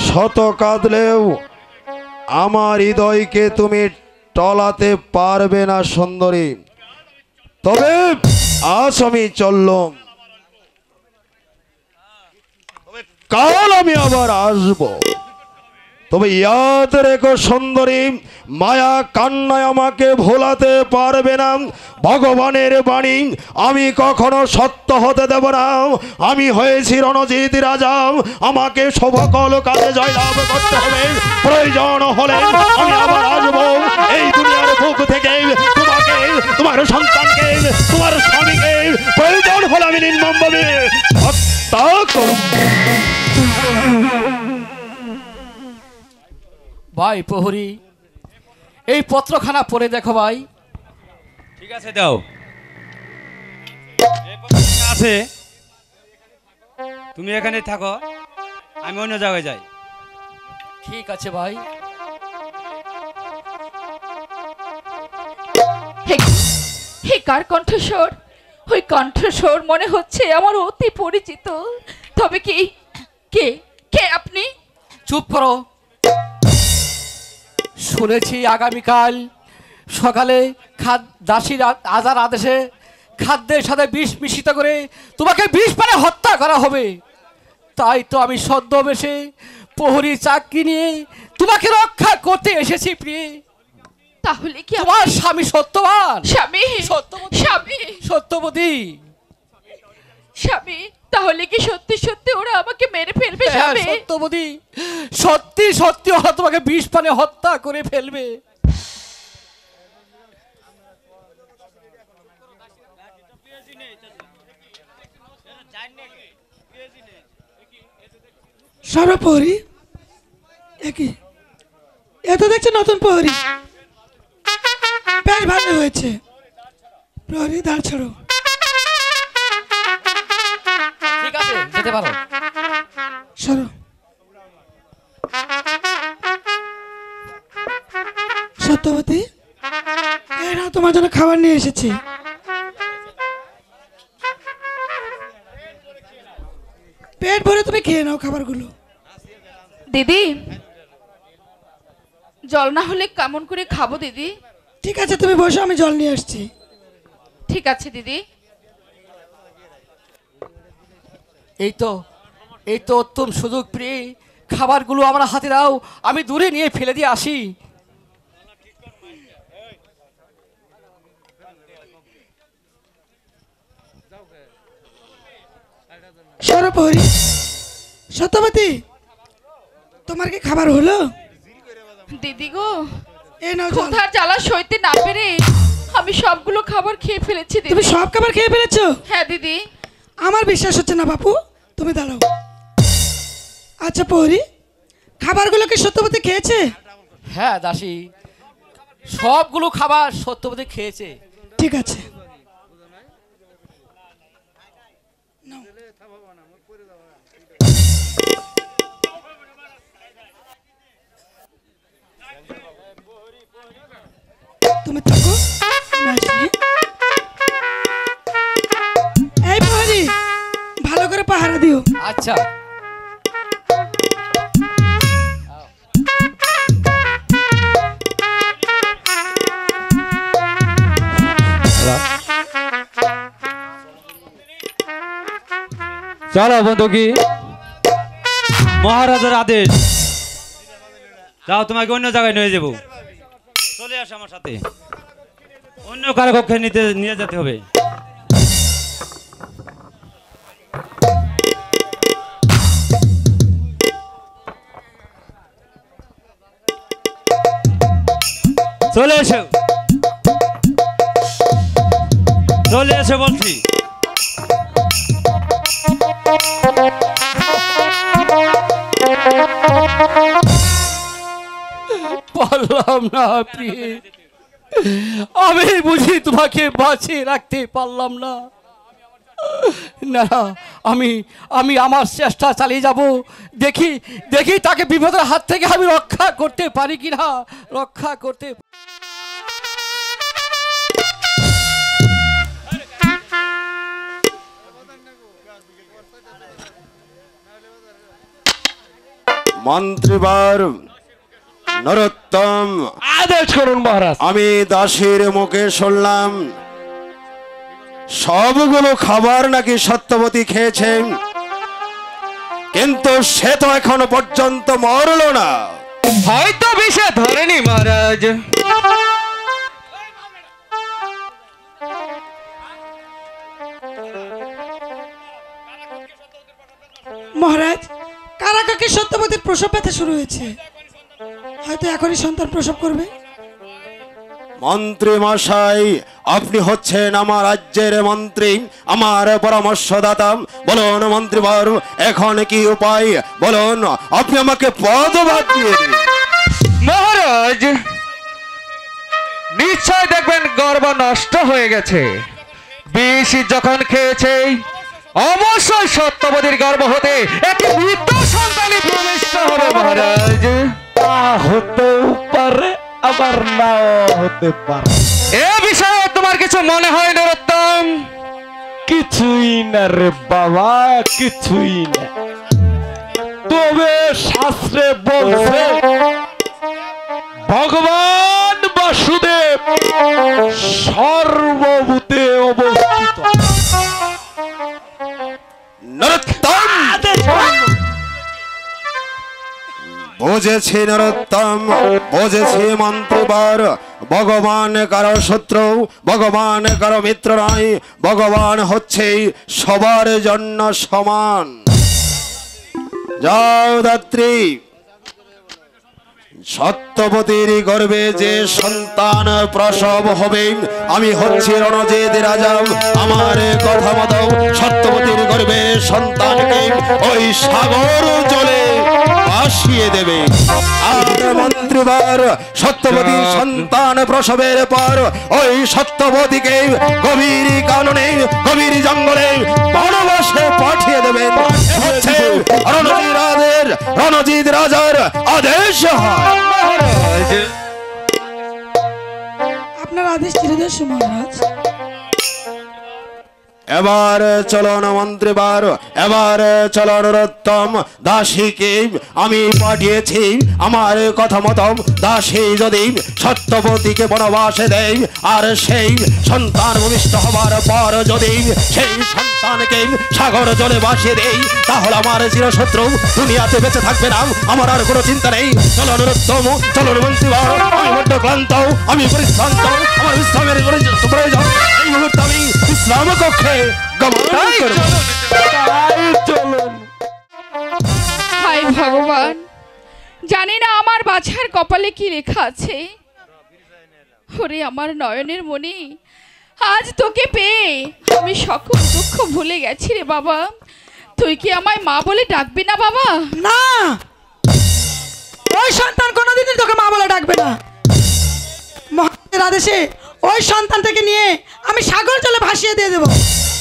S2: শত কাঁদলেও আমার হৃদয়কে তুমি টলাতে পারবে না সুন্দরী। তবে আজ আমি চললাম, তবে কাল আমি আবার আসব। তবে ইয়াদ রেখো সুন্দরী, মায়া কান্নায় আমাকে ভোলাতে পারবে না। ভগবানের বাণী আমি কখনো সত্য হতে দেব না। আমি হয়েছি রণজিৎ রাজা, আমাকে সকল কাজে জয়লাভ করতে হবে। প্রয়োজন হলে আমি আবার আসবো এই দুনিয়ার বুক থেকে তোমাকে, তোমার সন্তানকে, তোমার স্বামীকে প্রয়োজন হলে আমি নির্মমভাবে হত্যা করব।
S6: ভাই প্রহরী, এই পত্রখানা পড়ে দেখো ভাই।
S1: ঠিক আছে, দাও। এই পত্রিকা আছে, তুমি এখানে থাকো, আমি অন্য জায়গায় যাই।
S6: ঠিক আছে ভাই।
S9: হে কার কণ্ঠস্বর? ওই কণ্ঠস্বর মনে হচ্ছে আমার অতি পরিচিত। তবে কি কে কে আপনি?
S6: চুপ করো। শুনেছি আগামীকাল সকালে দাসীর আজার আদেশে খাদ্যের সাথে বিষ মিশ্রিত করে তোমাকে বিষ পানে হত্যা করা হবে। তাই তো আমি ছদ্মবেশে প্রহরী চাকরি নিয়ে তোমাকে রক্ষা করতে এসেছি প্রিয়ে।
S9: তাহলে কি
S6: তোমার স্বামী সত্যবান?
S9: স্বামী
S6: সত্যবতী।
S9: স্বামী
S6: সত্যবতী
S9: স্বামী, তাহলে কি সত্যি সত্যি ওরা আমাকে মেরে ফেলবে
S6: হ্যাঁ,
S9: স্বামী?
S6: সত্যবতী, সত্যি সত্যি ওরা তোমাকে বিষ পানে হত্যা করে ফেলবে।
S7: সর্বপ্রহরী একই, এত দেখছে নতুন প্রহরী, বেশ ভালো হয়েছে। প্রহরী দাঁড় ছাড়ো।
S6: ঠিক আছে, যেতে পারো।
S7: সরো। সত্যবতী, এরা তোমার জন্য খাবার নিয়ে এসেছি। পেট ভরে তুমি খেয়ে নাও খাবারগুলো।
S9: দিদি, জল না হলে কেমন করে খাবো দিদি?
S7: ঠিক আছে, তুমি বসো, আমি জল নিয়ে আসছি।
S9: ঠিক আছে দিদি।
S6: এই তো উত্তম সুযোগ পেয়ে খাবারগুলো আমার হাতে দাও, আমি দূরে নিয়ে ফেলে দিয়ে আসি।
S7: সরপরি সত্যবতী, তোমার কি খাবার হলো?
S9: দিদি গো,
S7: এই নাও জল।
S9: ক্ষুধার জ্বালা সইতে না পেরে আমি সবগুলো খাবার খেয়ে ফেলেছি দিদি।
S7: তুমি সব খাবার খেয়ে ফেলেছো?
S9: হ্যাঁ দিদি।
S7: আমার বিশ্বাস হচ্ছে না বাপু, তুমি দাঁড়াও। আচ্ছা পরি, খাবারগুলো কি সত্যবতী খেয়েছে?
S6: হ্যাঁ দাসী, সবগুলো খাবার সত্যবতী খেয়েছে।
S7: ঠিক আছে। তুমি থাকো, আমি আসছি। এই প্রহরী, ভালো করে পাহারা দিও।
S6: আচ্ছা।
S1: চলো বন্ধু, কি মহারাজার আদেশ, যাও তোমাকে অন্য জায়গায় নিয়ে যাবো। চলে আসো আমার সাথে, অন্য কারো কক্ষে নিয়ে যেতে হবে। চলে এসো, চলে এসো বলছি।
S6: পারলাম না প্রিয়ে, আমি বুঝি তোমাকে বাঁচিয়ে রাখতে পারলাম না। না, আমি আমার চেষ্টা চালিয়ে যাব, দেখি দেখি তাকে বিপদের হাত থেকে আমি রক্ষা করতে পারি কিনা, রক্ষা করতে।
S2: মন্ত্রীবার নরোত্তম,
S4: আদেশ করুন মহারাজ।
S2: আমি দাসীর মুখে শুনলাম সবগুলো খাবার নাকি সত্যবতী খেয়েছেন, কিন্তু সে তো এখনো পর্যন্ত মরল না।
S8: হয়তো বিষে ধরেনি মহারাজ।
S7: মহারাজ, কারাকাকে সত্যবতীর প্রসব ব্যথা শুরু হয়েছে, হয়তো এখনই সন্তান প্রসব করবে।
S2: মন্ত্রী মশাই, আপনি হচ্ছেন আমার রাজ্যের মন্ত্রী, আমার পরামর্শদাতা। বলুন মন্ত্রীবর, এখন কি উপায় বলুন, আপনি আমাকে পদভার দিয়ে দিন।
S8: মহারাজ, নিশ্চয় দেখবেন গর্ভ নষ্ট হয়ে গেছে। বিষ যখন খেয়েছে, অবশ্যই সত্যবতীর গর্ভ হতে একটি মৃত সন্তানই প্রবিষ্ট হবে মহারাজ।
S4: হতেও পারে, আবার নাও হতে পারে।
S8: এ বিষয়ে তোমার কিছু মনে হয় নরোত্তম?
S4: কিছুই না রে বাবা, কিছুই না। তবে শাস্ত্রে বলছে ভগবান বাসুদেব সর্বভূতে অবস্থিত।
S2: নরোত্তম, বুঝেছি নরোত্তম, বুঝেছি মন্ত্রীবর। ভগবান কারো শত্রু, ভগবান কারো মিত্র নয়, ভগবান হচ্ছে সবার জন্য সমান। যাও দাত্রী, সত্যবতীর গর্ভে যে সন্তান প্রসব হবে, আমি হচ্ছি রণজিৎ রাজা, আমার কথা মতো সত্যবতীর গর্ভে সন্তানকে ওই সাগর জলে ভাসিয়ে দেবে। আর মন্ত্রীবার, সত্যবতীর সন্তান প্রসবের পর ওই সত্যবতীকে গভীর কাননে, গভীর জঙ্গলে বনবাসে পাঠিয়ে দেবেন। হচ্ছে রণজিৎ রাজার আদেশ হয়।
S7: আপনার আদেশ চিরদর্শী মহারাজ।
S2: এবার চলন মন্ত্রীবার, এবার চলন নরোত্তম। দাসীকে আমি পাঠিয়েছি আমার কথা মতো, দাসী যদি সত্যবতীকে বনবাসে দেয়, আর সেই সন্তান ভূমিষ্ঠ হবার পর যদি সেই সন্তান সন্তানকে সাগর জলে ভাসিয়ে দেই, তাহলে আমার চিরশত্রু দুনিয়াতে বেঁচে থাকবে না। আমার আর কোনো চিন্তা নেই। চলো অনুরোত্তম, চলো মন্ত্রীবর, আমি বড্ড ক্লান্ত, আমি পরিশ্রান্ত, আমার বিশ্রামের প্রয়োজন। এই মুহূর্তে আমি বিশ্রাম কক্ষে গমন করব।
S9: হায় ভগবান, জানি না আমার বাছার কপালে কি লেখা আছে। ওরে আমার নয়নের মনি, আজ তোকে পেয়ে আমি সকল দুঃখ ভুলে গেছি রে বাবা। তুই কি আমায় মা বলে ডাকবি না বাবা?
S7: না, ওই সন্তান কোনোদিনই তোকে মা বলে ডাকবে না। মহারাজের আদেশে ওই সন্তানটাকে নিয়ে আমি সাগর জলে ভাসিয়ে দিয়ে দেবো।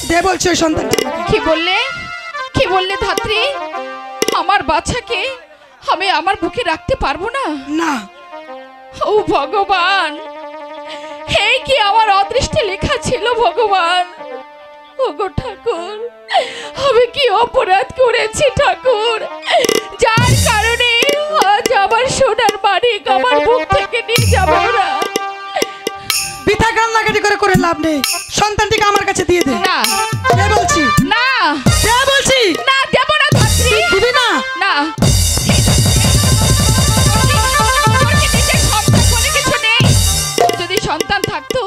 S7: দে বলছি ওই সন্তানটা।
S9: কি বললে, কি বললে ধাত্রী? আমার বাচ্চাকে আমি আমার বুকে রাখতে পারবো না?
S7: না।
S9: ও ভগবান, এই কি আমার অদৃষ্টে লেখা ছিল ভগবান? ওগো ঠাকুর, আমি কি অপরাধ করেছি ঠাকুর, যার কারণে আজ আমার সোনার মানিক আমার বুক থেকে নিয়ে যাবো না?
S7: বৃথা কান্নাকাটি করে লাভ নেই। সন্তানটিকে আমার কাছে দিয়ে দে।
S9: না,
S7: দে বলছি।
S9: না,
S7: দে বলছি।
S9: না, দেব না ধাত্রী।
S7: দিবি না?
S9: না। তোর কি নিজের সন্তান বলে কিছু নেই? যদি সন্তান থাকতো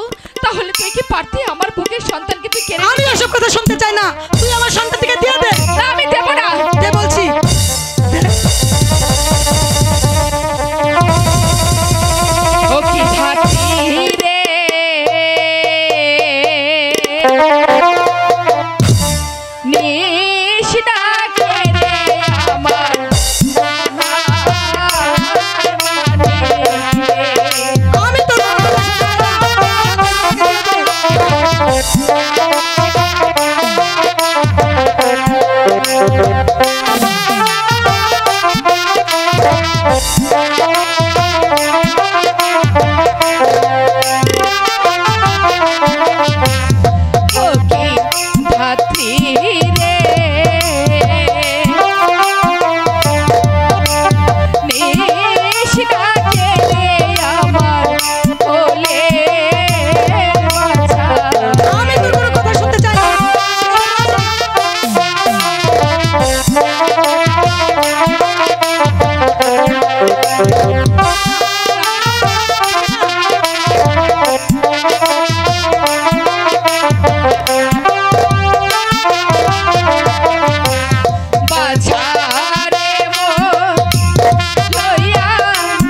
S9: তাহলে তুই কি পারতি আমার বুকের সন্তানকে তুই কেড়ে?
S7: আমি এসব কথা শুনতে চাই না। তুই আমার সন্তানটিকে দিয়ে দে।
S9: না, আমি দেব না।
S7: দে বলছি।
S9: ও কি ধাত্রী রে, নিস না কেড়ে আমার
S7: আমি তো
S9: ও কি ধাত্রী রে, নিস না কেড়ে আমার কোলের বাছা।
S7: আমি তোর কোনো কথা শুনতে চাই না।
S9: বাছারে মন লইয়া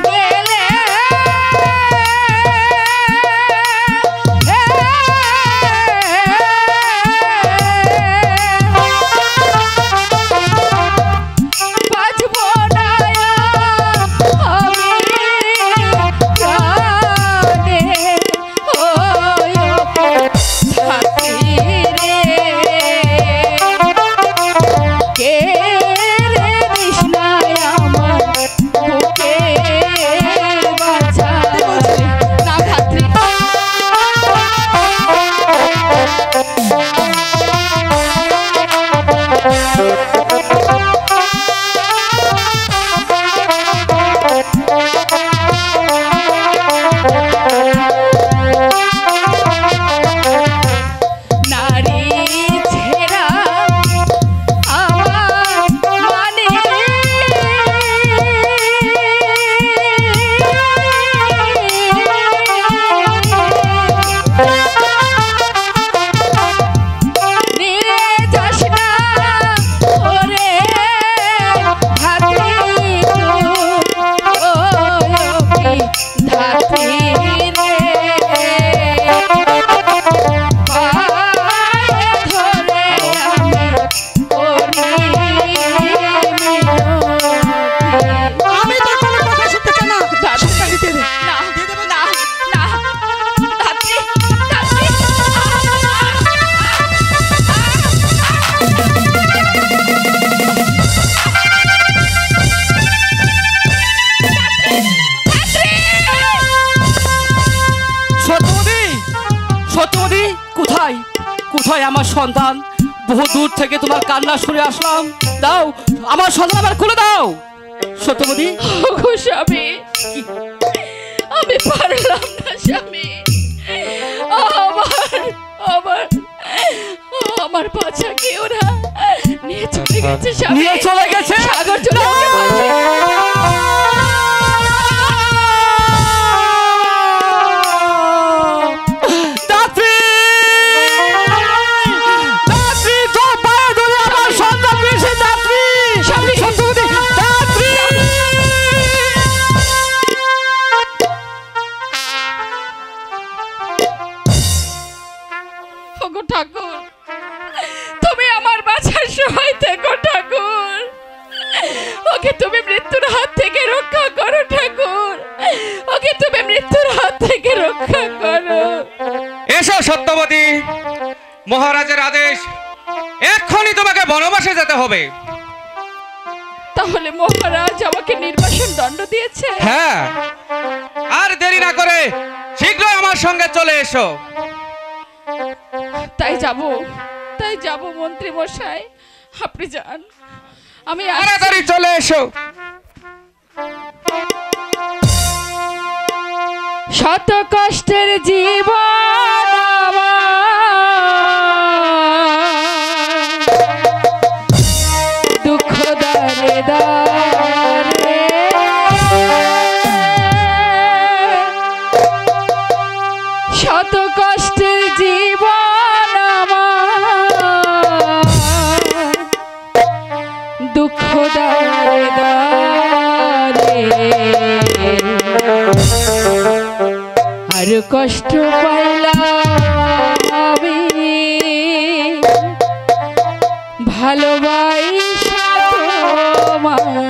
S9: গেলে বাঁচব না আমি প্রাণে। ও ধাত্রী রে, কে রে কৃষ্ণায় আমার বুকে বাছা। না ধাত্রী। নারী ছেড়া আমার মানে নিয়ে যাস না ওরে ধাত্রী ধাত্রী রে, পায়ে ধরে আমি করি মিনতি।
S7: আমি তোর কোনো কথা শুনতে চাই না। সন্তানটি দিয়ে দে।
S9: না, না, না, ধাত্রী, ধাত্রী।
S6: সত্যবতী, সত্যবতী, কোথায় কোথায় আমার সন্তান? বহু দূর থেকে তোমার কান্না শুনে আসলাম। দাও আমার সন্তান, আমার খুলে দাও। সত্যবতী,
S9: ওগো স্বামী, আমি পারলাম না স্বামী। আমার আমার আমার বাচ্চাকে ওরা নিয়ে চলে গেছে স্বামী।
S6: নিয়ে চলে গেছে?
S9: সাগর চলে গেছে। ওগো ঠাকুর, তুমি আমার বাঁচার সময় থেকো ঠাকুর। ওকে তুমি মৃত্যুর হাত থেকে রক্ষা করো ঠাকুর। ওকে তুমি মৃত্যুর হাত থেকে রক্ষা করো।
S8: এসো সত্যবতী, মহারাজের আদেশ, এক্ষুনি তোমাকে বনবাসে যেতে হবে।
S9: তাহলে মহারাজ আমাকে নির্বাসন দণ্ড দিয়েছে?
S8: হ্যাঁ, আর দেরি না করে শীঘ্রই আমার সঙ্গে চলে এসো।
S9: তাই যাব মন্ত্রী মশাই, আপনি যান, আমি
S8: তাড়াতাড়ি চলে এসো।
S9: শত কষ্টের জীবন দুঃখ দারে দারে, শত কষ্টের জীবন দুঃখ দারে দারে, আর কষ্ট পাইলাম আমি ভালোবাসা তোমারে।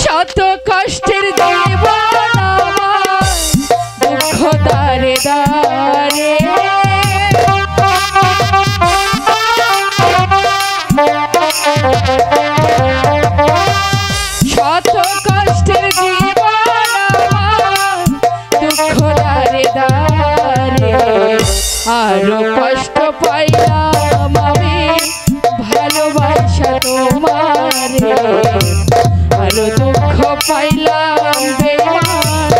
S9: শত কষ্টের জীবন আমার দুঃখ দারে দারে, শত কষ্টের জীবন আমার দুঃখ দারে দারে, আরো কষ্ট পাইলাম আমি ভালোবাসা তোমারে, আরো দুঃখ পাইলাম বেমান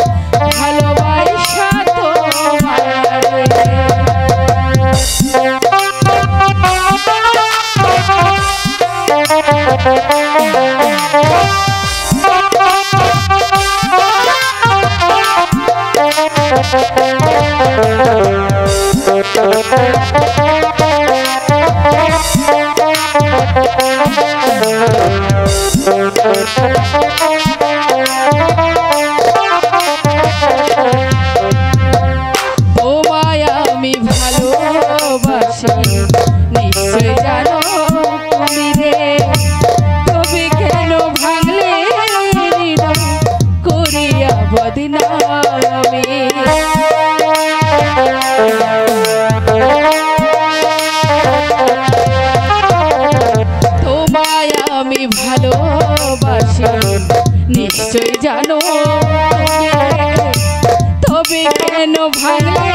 S9: ভালোবাসা তোমারে। তোমায় আমি ভালোবাসি নিশ্চয় জানো তুমি রে, তবে কেন ভাঙলে হৃদয় করিয়া বদনামি। তোমায় আমি ভালোবাসি নিশ্চয় জানো, তবে কেন ভাঙলে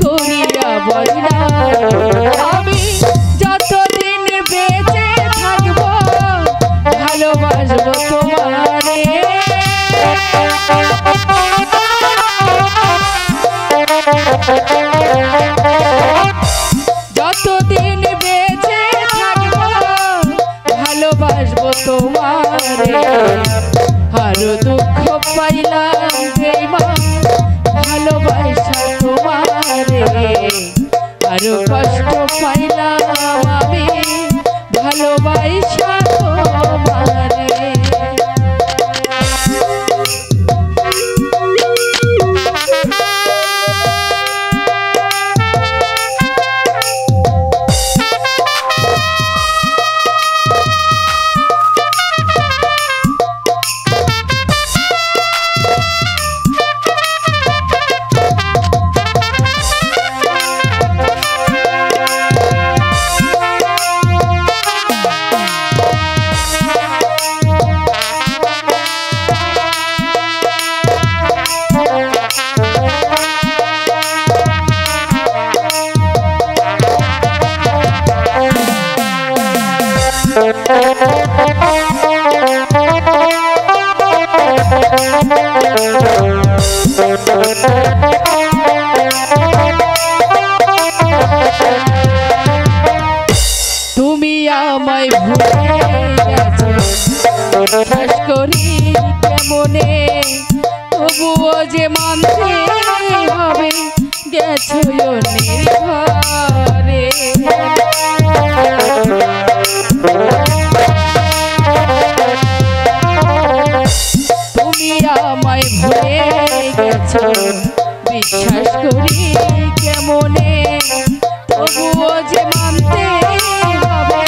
S9: করিয়া বদনা। আমি যতদিন বেঁচে থাকবো ভালোবাসবো তোমারে, যতদিন বেঁচে থাকবো ভালোবাসবো তোমারে, আরো দুঃখ পাইলাম বেমান ভালোবাসা তোমারে, আরো কষ্ট পাইলাম আমি ভালোবাসা তোমারে। তুমি আমায় ভুলে গেছো বিশ্বাস করি কেমনে, তবুও যে মানতে হবে গেছো অন্যের ঘরে। তুমি আমায় ভুলে গেছো বিশ্বাস করি কেমনে, তবুও যে মানতে হবে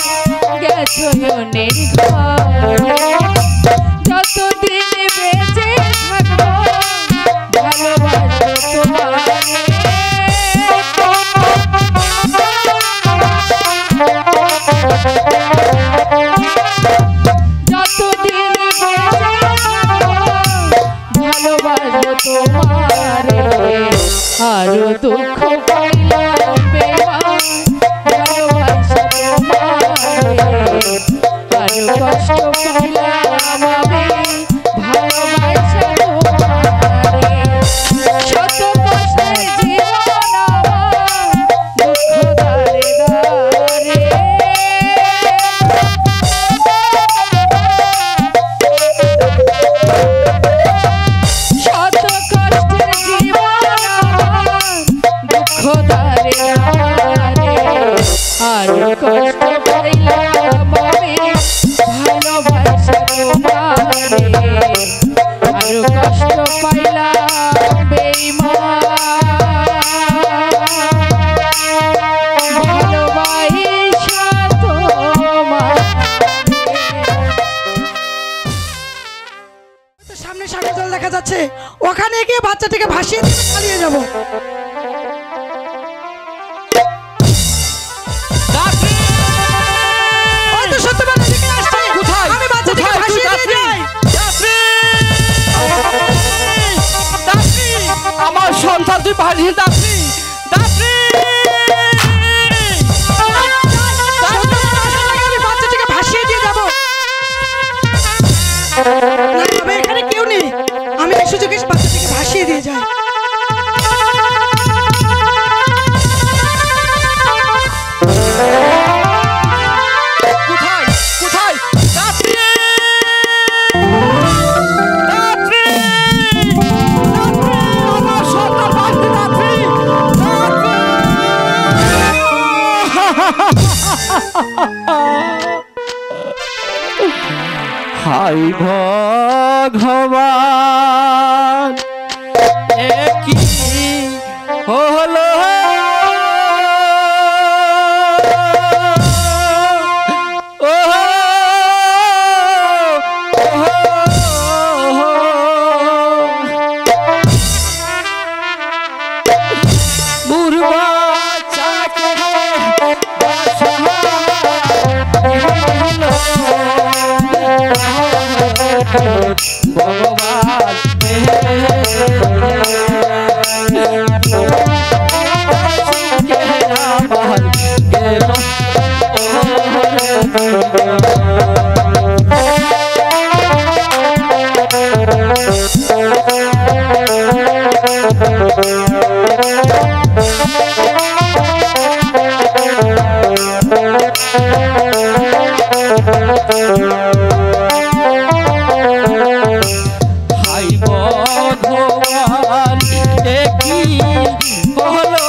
S9: গেছো অন্যের ঘরে। যতদিন বেঁচে থাকবো ভালোবাসবো তোমারে। যতদিন বেঁচে থাকবো ভালোবাসবো তোমারে। আরো দুঃখ পাইলাম বেমান ভালোবাসা তোমারে। আরো কষ্ট পাইলাম আমি ভালোবাসা তোমারে। শত কষ্টের জীবন আমার দুঃখ দারে দারে। শত কষ্টের জীবন আমার দুঃখ দারে দারে। আরো কষ্ট পাইলাম আমি ভালোবাসা তোমারে। আরো কষ্ট পাইলাম বেঈমান ভালোবাসা তোমারে।
S7: সামনে সাগর জল দেখা যাচ্ছে, ওখানে গিয়ে বাচ্চাটিকে ভাসিয়ে দিয়ে পালিয়ে যাবো। ওই তো সত্যবান এদিকে আসছে।
S6: কোথায়?
S7: আমি বাচ্চাটিকে
S6: কোথায়?
S7: ভাসিয়ে দিয়ে যাই।
S6: দাত্রী, আমার সন্তান তুই ভাসিয়ে দাত্রী, দাত্রী।
S7: আমি বাচ্চাটিকে ভাসিয়ে দিয়ে যাবো। না বাবা, এখানে কেউ নেই, আমি এই সুযোগে বাচ্চাটিকে ভাসিয়ে দিয়ে যাই।
S6: কোথায়? কোথায়? দাত্রী, দাত্রী, দাত্রী, আমার সন্তান ভাসিয়ে দাত্রী, দাত্রী। হাই ভগবান, এ কি হলো? হাই ভগবান, এ কি হলো?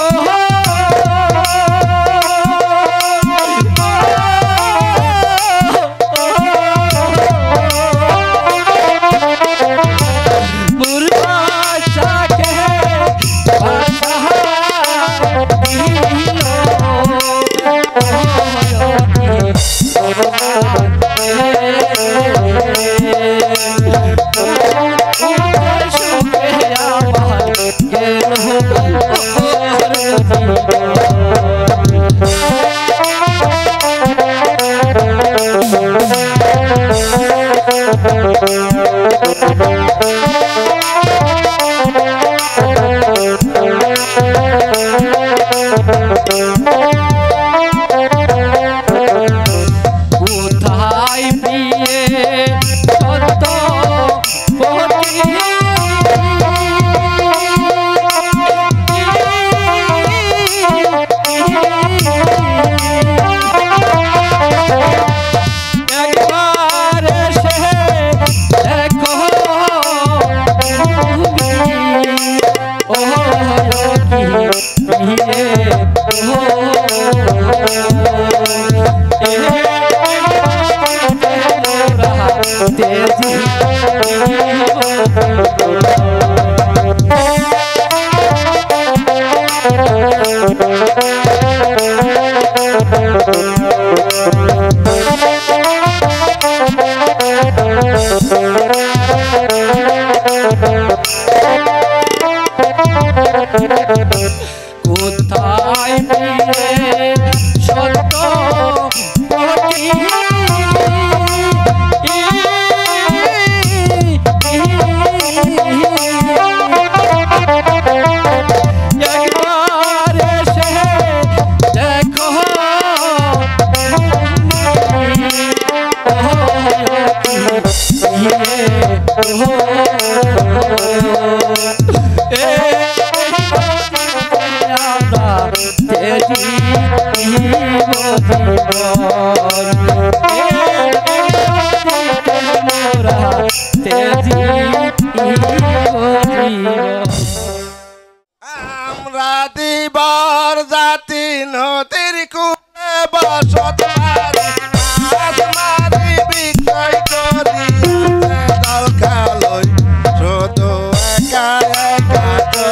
S6: কোথা
S10: আমরা দিবার জাতি নদীর কূলে বসত মারি মাছ মারি বিক্রয় করি দল খালই শুধু একা একা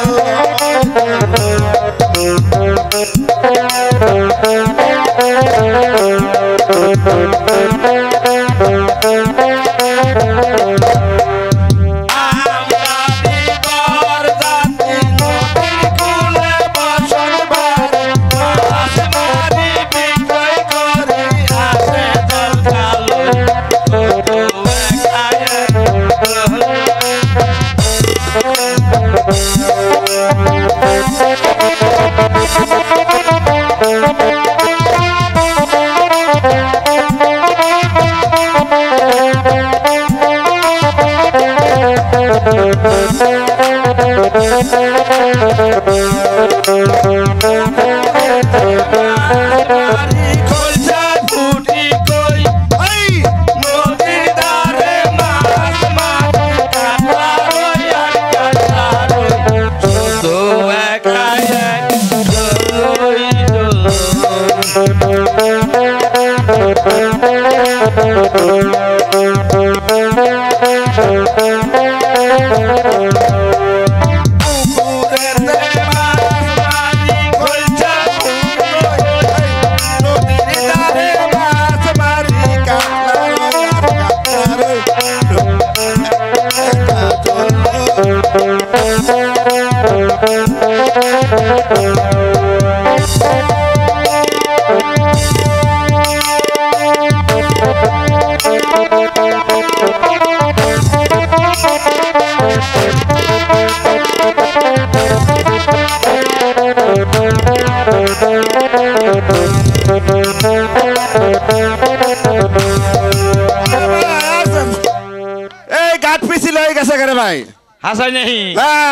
S10: ভাই
S4: হাসাই নাহি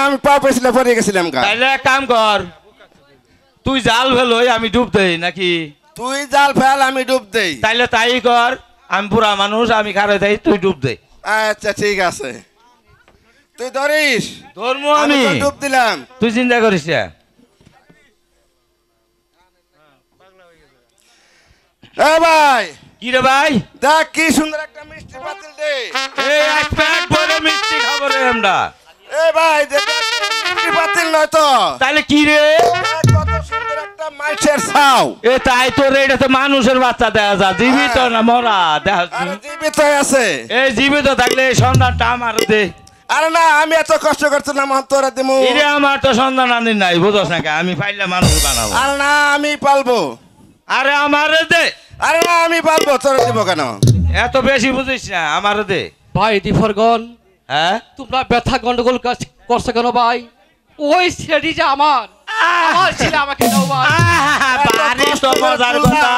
S10: আমি পা পেছলে পড়ে গেছিলাম
S4: তাইলে এক কাম কর তুই জাল ফেলই আমি ডুব দেই নাকি
S10: তুই জাল ফেল আমি ডুব দেই
S4: তাইলে তাই কর আমি বুড়া মানুষ আমি খারে দেই তুই ডুব দে
S10: আচ্ছা ঠিক আছে তুই ধরিস
S4: ধর্ম আমি
S10: ডুব দিলাম
S4: তুই চিন্তা করিস না
S10: এ ভাই
S4: কি রে ভাই
S10: দেখ কি সুন্দর একটা মিষ্টি পাতিল দে
S4: এই এক প্যাক বড় মিষ্টি খাবো রে আমরা
S10: এ ভাই দেখ মিষ্টি পাতিল নয় তো
S4: তাহলে কি রে
S10: কত সুন্দর একটা মাছের ছাও
S4: এ তাই তো রে এটা তো মানুষের বাচ্চা দেখা যায় জীবিত না মরা দেখা
S10: জীবিত আছে
S4: এই জীবিত থাকলে এই সন্ধানটা আমার দে
S10: আরে না আমি এত কষ্ট করছিলাম তোরা দিমু
S4: এরে আমার তো সন্ধান আনি নাই বুঝছ না আমি পাইলে মানুষ বানাবো
S10: আরে না আমি পালবো
S4: আরে আমারে দে
S10: আরে না আমি পালবো তোরা দিব কেন
S4: এত বেশি বুঝিস না আমারে দে
S6: ভাই দিফরগন
S4: হ্যাঁ
S6: তোমরা ব্যথা গন্ডগোল করছো কেন ভাই ওই ছেলেটি যে আমার ছেলে আমাকে দাও ভাই
S4: বাড়ি তো মজার কথা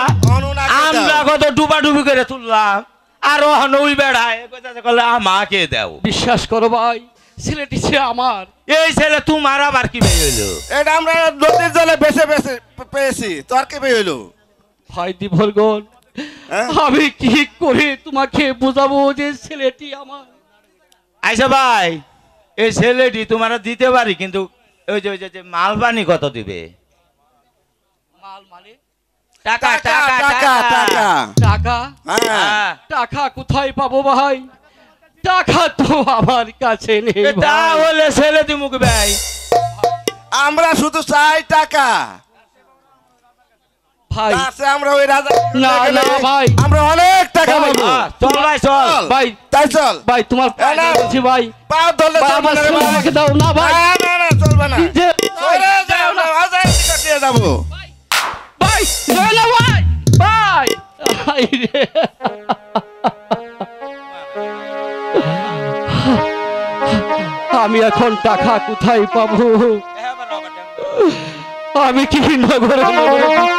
S4: আমরা কত ডুবাডুবি করে তুললাম আর ওই বেড়ায় কইতাছে আমাকে দাও
S6: বিশ্বাস করো ভাই ছেলেটি সে আমার
S4: এই ছেলে তোমার আবার কি বেই হইলো
S10: এটা আমরা নদীর জলে বেসে বেসে পেয়েছি তোর কি বেই হইলো
S6: ভাই দিফরগন আমি কি করে তোমাকে বুঝাবো যে ছেলেটি আমার
S4: আইসা ভাই এই ছেলেটি তোমার দিতে পারি কিন্তু ওই যে মালবানি কত দিবে
S6: মাল মানে
S4: টাকা টাকা
S10: টাকা টাকা
S6: টাকা টাকা কোথায় পাবো ভাই টাকা তো আমার কাছে নেই
S4: তাহলে ছেলে দিমুক ভাই
S10: আমরা শুধু চাই টাকা
S6: ভাই
S10: আমরা ওই রাজা
S6: না না ভাই
S10: আমরা অনেক টাকা পাবো
S4: চল ভাই চল
S6: ভাই
S10: তাই চল
S6: ভাই তোমার বলছি ভাই
S10: পা ধরলে
S6: আমার আমাকে দাও না ভাই
S10: না না চলবে না চলে যাও না আজাই কাটিয়ে যাব
S6: ভাই না ভাই ভাই আই রে আমি এখন টাকা কোথায় পাবো আমি কি নগরে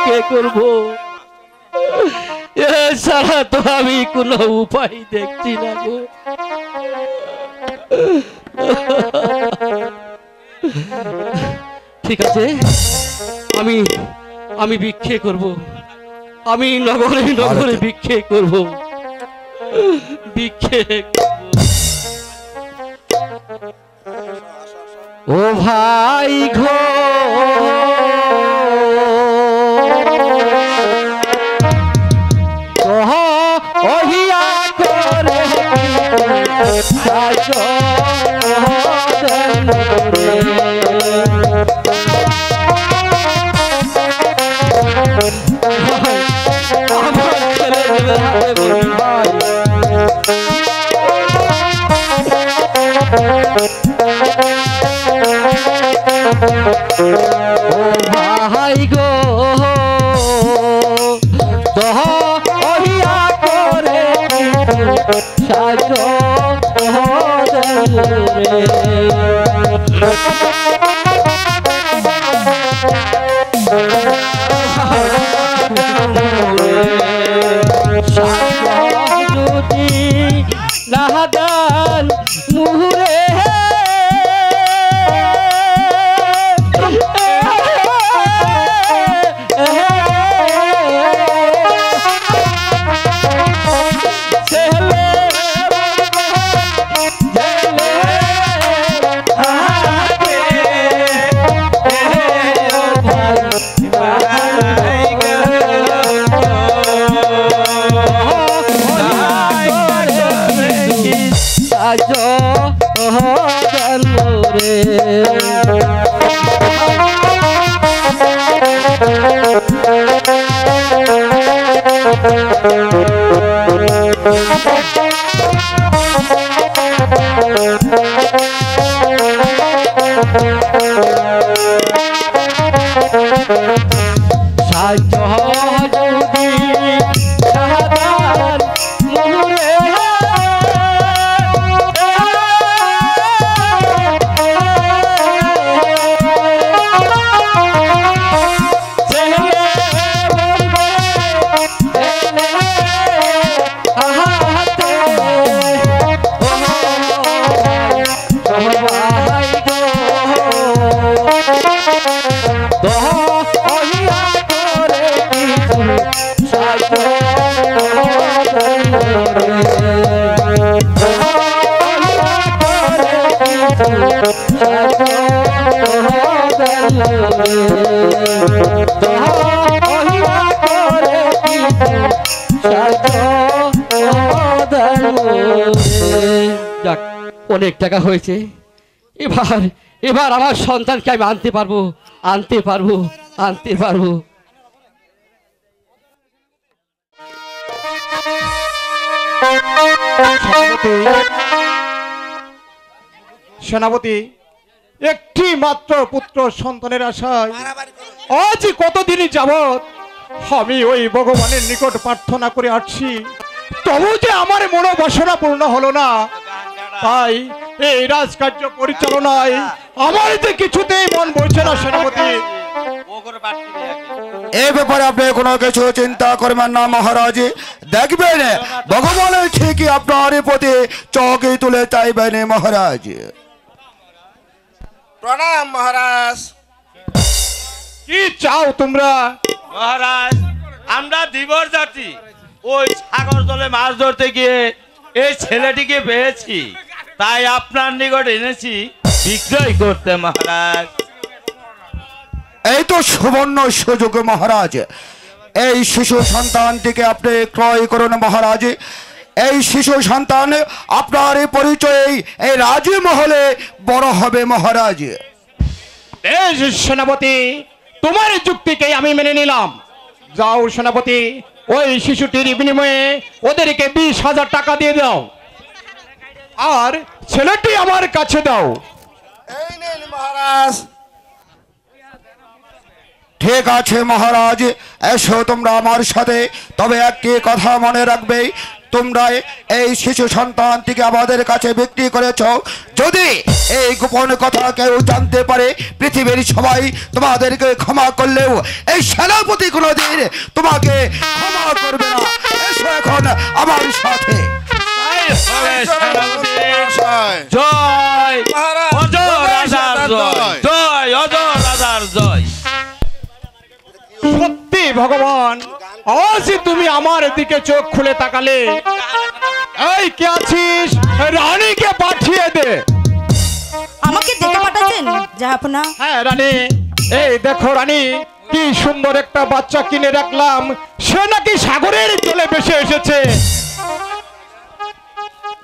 S6: কে করব এছাড়া তো আমি কোনো উপায় দেখছি না গো। ঠিক আছে, আমি আমি ভিক্ষে করব, আমি নগরে নগরে ভিক্ষে করব, ভিক্ষে করব। ও ভাই ঘো ওহিয়া করে সাজো আমার ছেলে ভাই ও ভাই গো দহ ওহিয়া করে সাজো যদি নাহাদান মুহুরে অনেক টাকা হয়েছে, এবার এবার আমার সন্তানকে আমি আনতে পারবো, আনতে পারবো, আনতে পারবো।
S11: সেনাপতি, একটি মাত্র পুত্র সন্তানের আশায় আজ কতদিন যাবৎ আমি ওই ভগবানের নিকট প্রার্থনা করে আসছি, তবু যে আমার মনোবাসনা পূর্ণ হলো না। তাই এই রাজকার্য পরিচালনায় আমার যে কিছুতেই মন বলছে না সেনাপতি।
S10: এই ব্যাপারে আপনি কোনো কিছু চিন্তা করবেন না মহারাজ, দেখবেন ভগবানের ঠিকই আপনার প্রতি চোখে তুলে চাইবেন মহারাজ।
S12: প্রণাম মহারাজ।
S11: কি চাও তোমরা?
S4: মহারাজ, আমরা দিবর জাতি ওই সাগর জলে মাছ ধরতে গিয়ে এই ছেলেটিকে পেয়েছি, তাই আপনার নিকট এনেছি বিক্রয় করতে মহারাজ।
S10: এই তো সুবর্ণ সুযোগ মহারাজ, এই শিশু সন্তানটিকে আপনি ক্রয় করুন মহারাজ। এই শিশু সন্তান আপনার পরিচয়ে এই রাজমহলে বড় হবে মহারাজ।
S11: বেশ সেনাপতি, তোমার যুক্তিকে আমি মেনে নিলাম। যাও সেনাপতি, ওই শিশুটির বিনিময়ে ওদেরকে 20,000 টাকা দিয়ে দাও, আর ছেলেটি আমার কাছে দাও।
S12: এই নেন মহারাজ।
S10: ঠিক আছে মহারাজ, এসো তোমরা আমার সাথে। তবে একটি কথা মনে রাখবে, তোমরা এই শিশু সন্তানটিকে আমাদের কাছে বিক্রি করেছ। যদি এই গোপন কথা কেউ জানতে পারে, পৃথিবীর সবাই তোমাদেরকে ক্ষমা করলেও এই সেনাপতি কোনোদিন তোমাকে ক্ষমা করবে না। এসো এখন আমার সাথে।
S4: জয় অজয় রাজার জয়, জয় অজয় রাজার জয়।
S11: সত্যি ভগবান, আজ তুমি আমার দিকে চোখ খুলে তাকালে। এই কে আছিস? রানীকে পাঠিয়ে দে।
S13: আমাকে ডেকে পাঠাচ্ছেন জাহাপনা?
S11: হ্যাঁ রানী, এই দেখো রানী, কি সুন্দর একটা বাচ্চা কিনে রাখলাম, সে নাকি সাগরের জলে ভেসে এসেছে।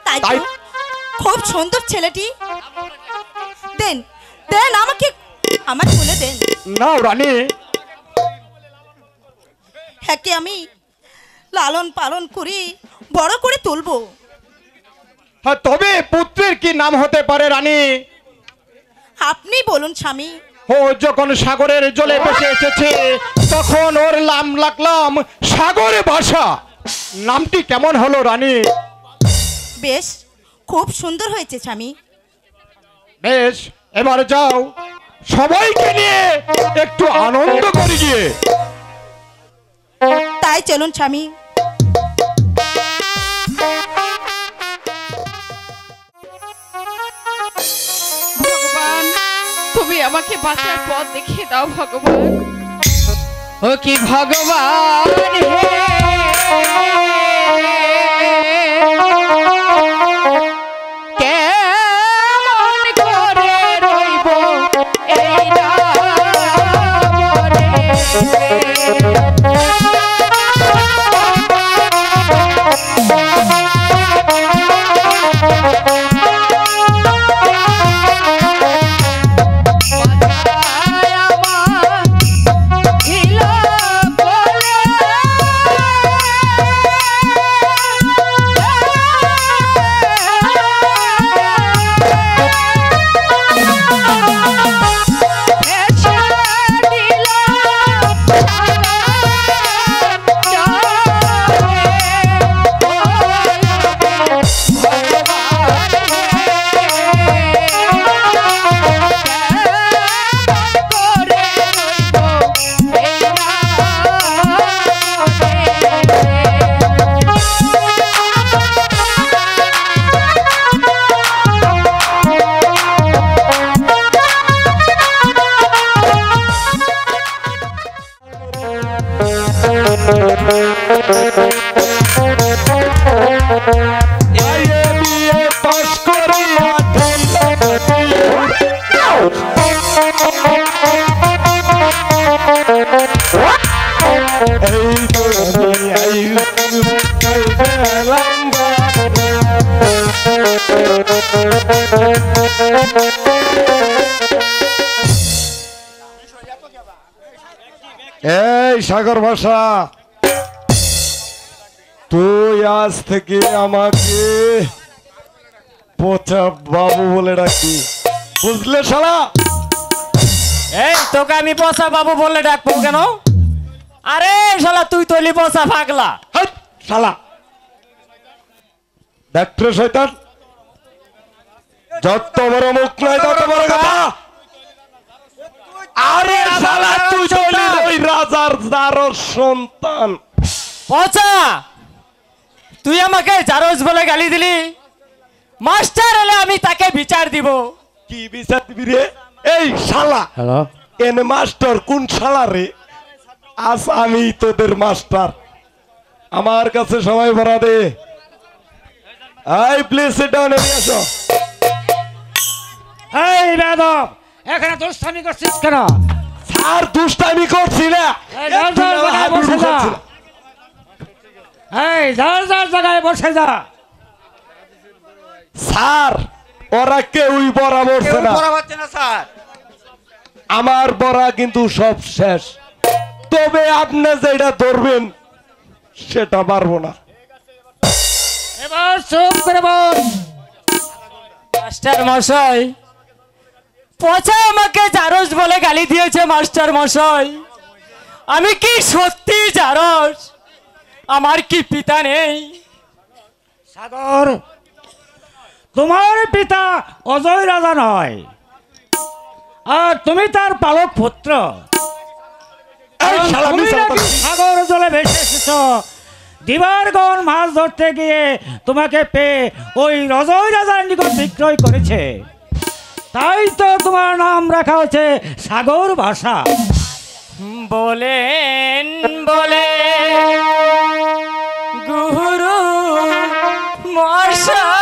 S13: তাই তো, খুব সুন্দর ছেলেটি। দেন দেন আমাকে, আমার কোলে দেন।
S11: নাও রানী।
S13: একে আমি লালন পালন করি, বড় করে তুলবো।
S11: হ্যাঁ, তবে পুত্রের কি নাম হতে পারে রানী?
S13: আপনি বলুন স্বামী।
S11: ও যখন সাগরের জলে ভেসে এসেছে, তখন ওর নাম রাখলাম সাগরে ভাষা। নামটি কেমন হলো রানী?
S13: বেশ, খুব সুন্দর হয়েছে স্বামী।
S11: বেশ, এবার যাও, সবাইকে নিয়ে একটু আনন্দ করে গিয়ে।
S13: তাই চলুন স্বামী।
S9: ভগবান, তুমি আমাকে বাঁচার পথ দেখিয়ে দাও ভগবান। ও কি ভগবান হে, কেমন করে রইব এই
S11: এই সাগর ভাষা, তুই আজ থেকে আমাকে পচা বাবু বলে ডাকি, বুঝলে শালা?
S5: এই তোকে আমি পচা বাবু বললে ডাকবো কেন? আরে শালা তুই তৈলি পচা পাগলা।
S11: শালা ডাক্তার শয়তান, যত বড় মুখ নয় তত বড় কথা। আরে শালা তুই তৈলি ওই রাজার জারর সন্তান।
S5: পচা, তুই আমাকে জারজ বলে গালি দিলি, মাস্টার এলে আমি তাকে বিচার দিব।
S11: কি বিচার দিবি রে? এই শালা, এনে মাস্টার কোন শালা রে? আজ আমি তোদের মাস্টার, আমার কাছে সময় ভরা দে। আই প্লিজ সিট ডাউন, এদিকে আসো।
S6: এই বেদব, এখানে দুষ্টামি করছিস কেন?
S11: স্যার দুষ্টামি করছি না,
S6: যার যার জায়গায় বসে যা। এই যার যার জায়গায় বসে যা।
S11: স্যার ওরা কেউই বড়া বলছে না,
S12: স্যার।
S11: আমার বড়া কিন্তু সব শেষ। তবে আপনি যেটা ধরবেন সেটা পারবো না।
S6: এবার চুপ করে বল।
S5: মাস্টার মশাই, পচা আমাকে জারজ বলে গালি দিয়েছে। মাস্টার মশাই, আমি কি সত্যি জারজ? আমার কি পিতা নেই? সাগর, তোমার পিতা অজয় রাজা নয়, আর তুমি তার পালক পুত্র। তুমি নাকি সাগর জলে ভেসে এসেছ, দিবারগণ মাছ ধরতে গিয়ে তোমাকে পেয়ে ওই অজয় রাজার নিকট বিক্রয় করেছে, তাই তো তোমার নাম রাখা হচ্ছে সাগর ভাষা।
S9: বলেন বলে গুরু মশাই,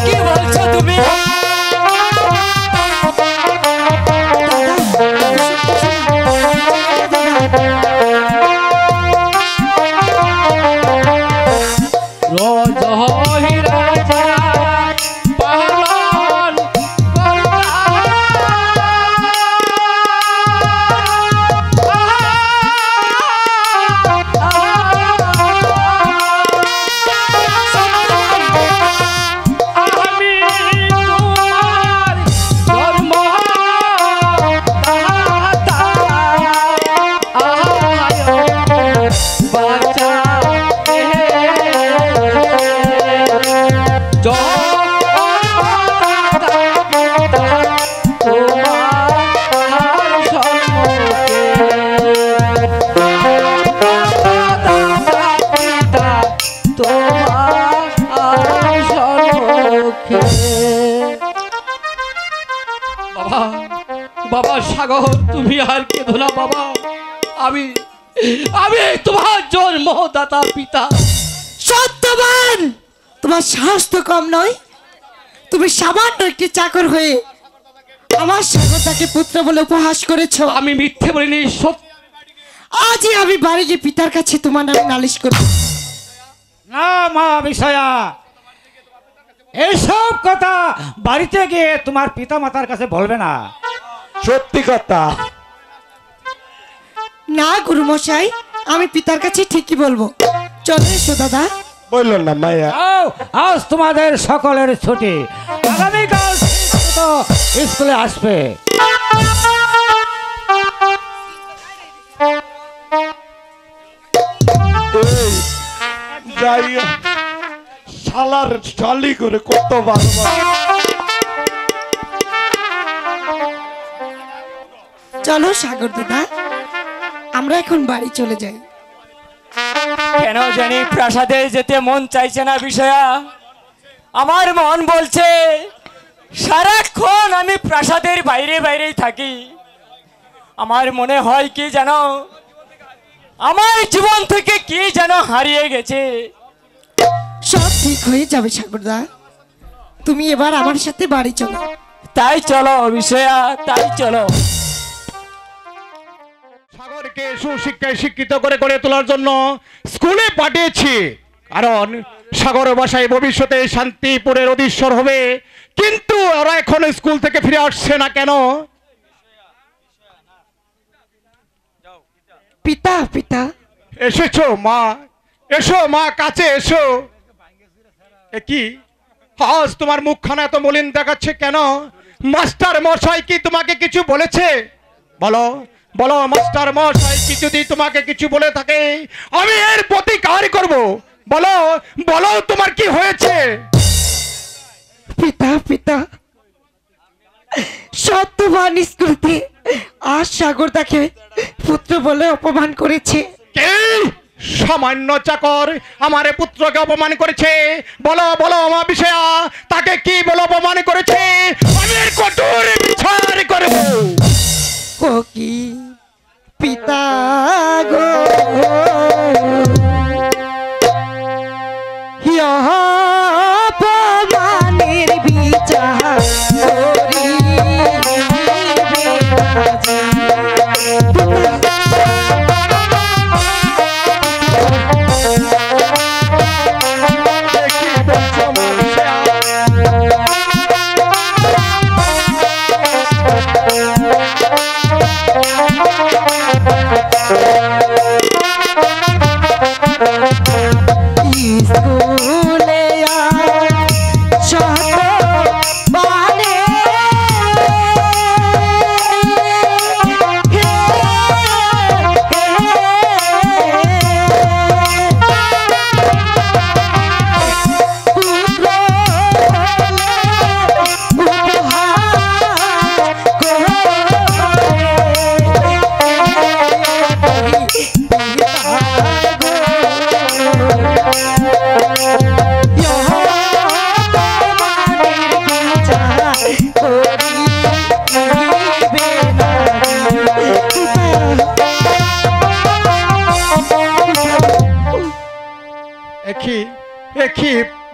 S9: কি বলছো?
S6: চোখে।
S1: বাবা বাবা সাগর, তুমি আর কেঁদো না বাবা। আমি আমি তোমার জন্মদাতা পিতা।
S14: সত্যবান, তোমার সাহস তো কম নয়। তুমি সামান্য একটি চাকর হয়ে আমার সাগরদাকে পুত্র বলে উপহাস করেছো।
S1: আমি মিথ্যে বলিনি, সত্য।
S14: আজই আমি বাড়ি গিয়ে পিতার কাছে তোমার নামে নালিশ করব।
S5: না মা বিষয়া, এইসব কথা বাড়িতে গিয়ে তোমার পিতা মাতার কাছে বলবে না।
S11: সত্যি কথা।
S14: না গুরুমশাই, আমি পিতার কাছে ঠিকই বলবো। চলে এসো দাদা।
S11: বললো না মায়া।
S5: আজ তোমাদের সকলের ছুটি, আগামীকাল তো স্কুলে আসবে।
S11: যাই শালার শালি করে কত বারবার।
S14: চলো সাগর দাদা, আমরা এখন বাড়ি চলে যাই।
S6: কেন জানি প্রাসাদে যেতে মন চাইছে না বিষয়া। আমার মন বলছে সারাক্ষণ আমি প্রাসাদের বাইরে বাইরেই থাকি। আমার মনে হয় কি জানো, আমার জীবন থেকে কি যেন হারিয়ে গেছে।
S14: সব ঠিক হয়ে যাবে সাগরদা, তুমি এবার আমার সাথে বাড়ি চলো।
S6: তাই চলো বিষয়া, তাই চলো।
S11: সাগরকে সুশিক্ষায় শিক্ষিত করে গড়ে তোলার জন্য স্কুলে পাঠিয়েছি, কারণ সাগর বাসায় ভবিষ্যতে শান্তিপুরের অধীশ্বর হবে। কিন্তু ওরা এখন স্কুল থেকে ফিরে আসছে না কেন?
S14: পিতা পিতা
S11: এসেছো মা, এসো মা, কাছে এসো। এ কি আজ তোমার মুখখানা এত মলিন দেখাচ্ছে কেন? মাস্টার মশাই কি তোমাকে কিছু বলেছে? বলো বলো, মাস্টার মশাই কি যদি তোমাকে কিছু বলে থাকে আমি এর প্রতিকার করব। বলো বলো, তোমার কি হয়েছে?
S14: পিতা পিতা, সত্যবান স্কুলতে আজ সাগরদাকে পুত্র বলে অপমান করেছে।
S11: কে? সামান্য চাকর আমার পুত্রকে অপমান করেছে? বলো বলো মা বিষয়া, তাকে কি বলে অপমান করেছে? আমি এর কঠোর বিচার করব।
S14: কি পিতা গো, অপমানের বিচার স্কুলে শত মানে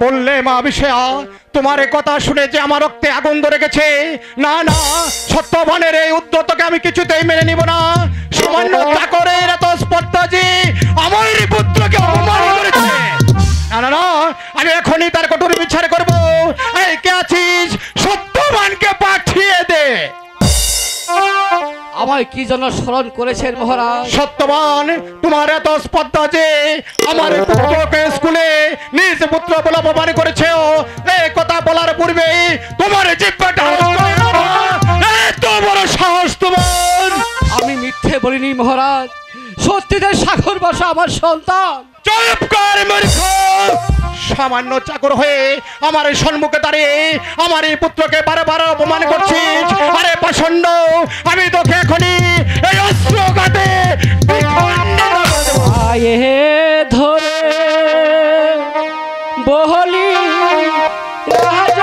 S11: বললে মা বিষয়া, তোমার এই কথা শুনে যে আমার রক্তে আগুন ধরে গেছে। না না, সত্যবানের এই উদ্যতকে আমি কিছুতেই মেনে নিব না। সামান্য চাকরের এত স্পর্ধা যে আমার পুত্রকে অপমান করেছে। না না না, আমি এখনই তার কঠোর বিচার করব। এই কে আছিস, সত্যবানকে পাঠিয়ে দে।
S1: আমায় কি জন্য স্মরণ করেছেন মহারাজ?
S11: সত্যবান, তোমার এত স্পর্ধা যে আমার পুত্রকে স্কুলে নিজ পুত্র বলে অপমান করেছে। এই কথা বলার পূর্বে তোমার জিহ্বাটা এত বড় সাহস তোমার!
S1: আমি মিথ্যে বলিনি মহারাজ, সত্যিদের সাগর বাসা আমার সন্তান।
S11: চুপ কর মূর্খ! সামান্য চাকর হয়ে আমার সম্মুখে দাঁড়িয়ে আমার এই পুত্রকে বারবার অপমান করছিস। আরে পাষণ্ড, আমি তোকে এখনই এই অস্ত্রঘাতে
S1: পায়ে ধরে বহলি রাজ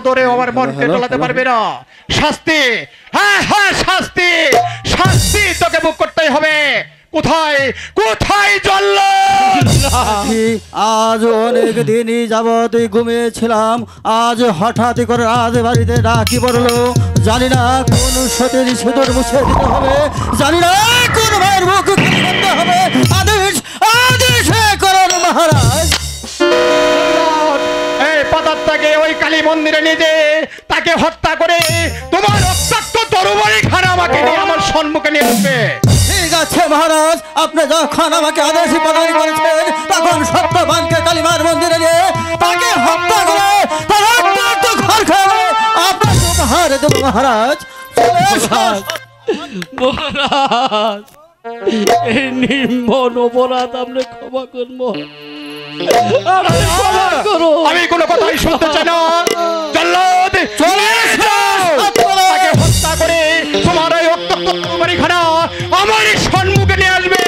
S11: ধরে আমার মনকে টলাতে পারবে না। শাস্তি, হ্যাঁ হ্যাঁ শাস্তি, শাস্তি তোকে ভোগ করতেই হবে। কোথায় কোথায় জল্লাদ?
S3: আজ অনেক দিনই যাবত ঘুমিয়েছিলাম, আজ হঠাৎ করে রাজ বাড়িতে ডাকি পড়লো। জানি না কোন সতীর সিঁদুর মুছে দিতে হবে, জানি না কোন ভাইয়ের মুখ করতে হবে। আদেশ আদেশ করুন মহারাজ।
S11: এই পাতাত্তাকে ওই কালী মন্দিরে নিয়ে যে তাকে হত্যা করে তোমার রক্তাক্ত তরবারি খানা আমাকে নিয়ে আমার সম্মুখে নিয়ে আসবে।
S3: ঠিক আছে মহারাজ, আপনি যখন আমাকে আদেশ প্রদান করেছেন তখন সত্যবানকে কালীমার মন্দিরে নিয়ে তাকে হত্যা করে তার রক্তাক্ত ঘর খেয়ে আপনাকে উপহার দেব মহারাজ। চলে আসুন।
S1: মহারাজ, এই নির্মম অপরাধ আপনি ক্ষমা করবো।
S11: আমি কোনো কথাই শুনতে চাই না। জল্লাদ চলে এসো, তাকে হত্যা করে তোমার এই রক্তাক্ত তরবারিখানা আমার সম্মুখে নিয়ে আসবে।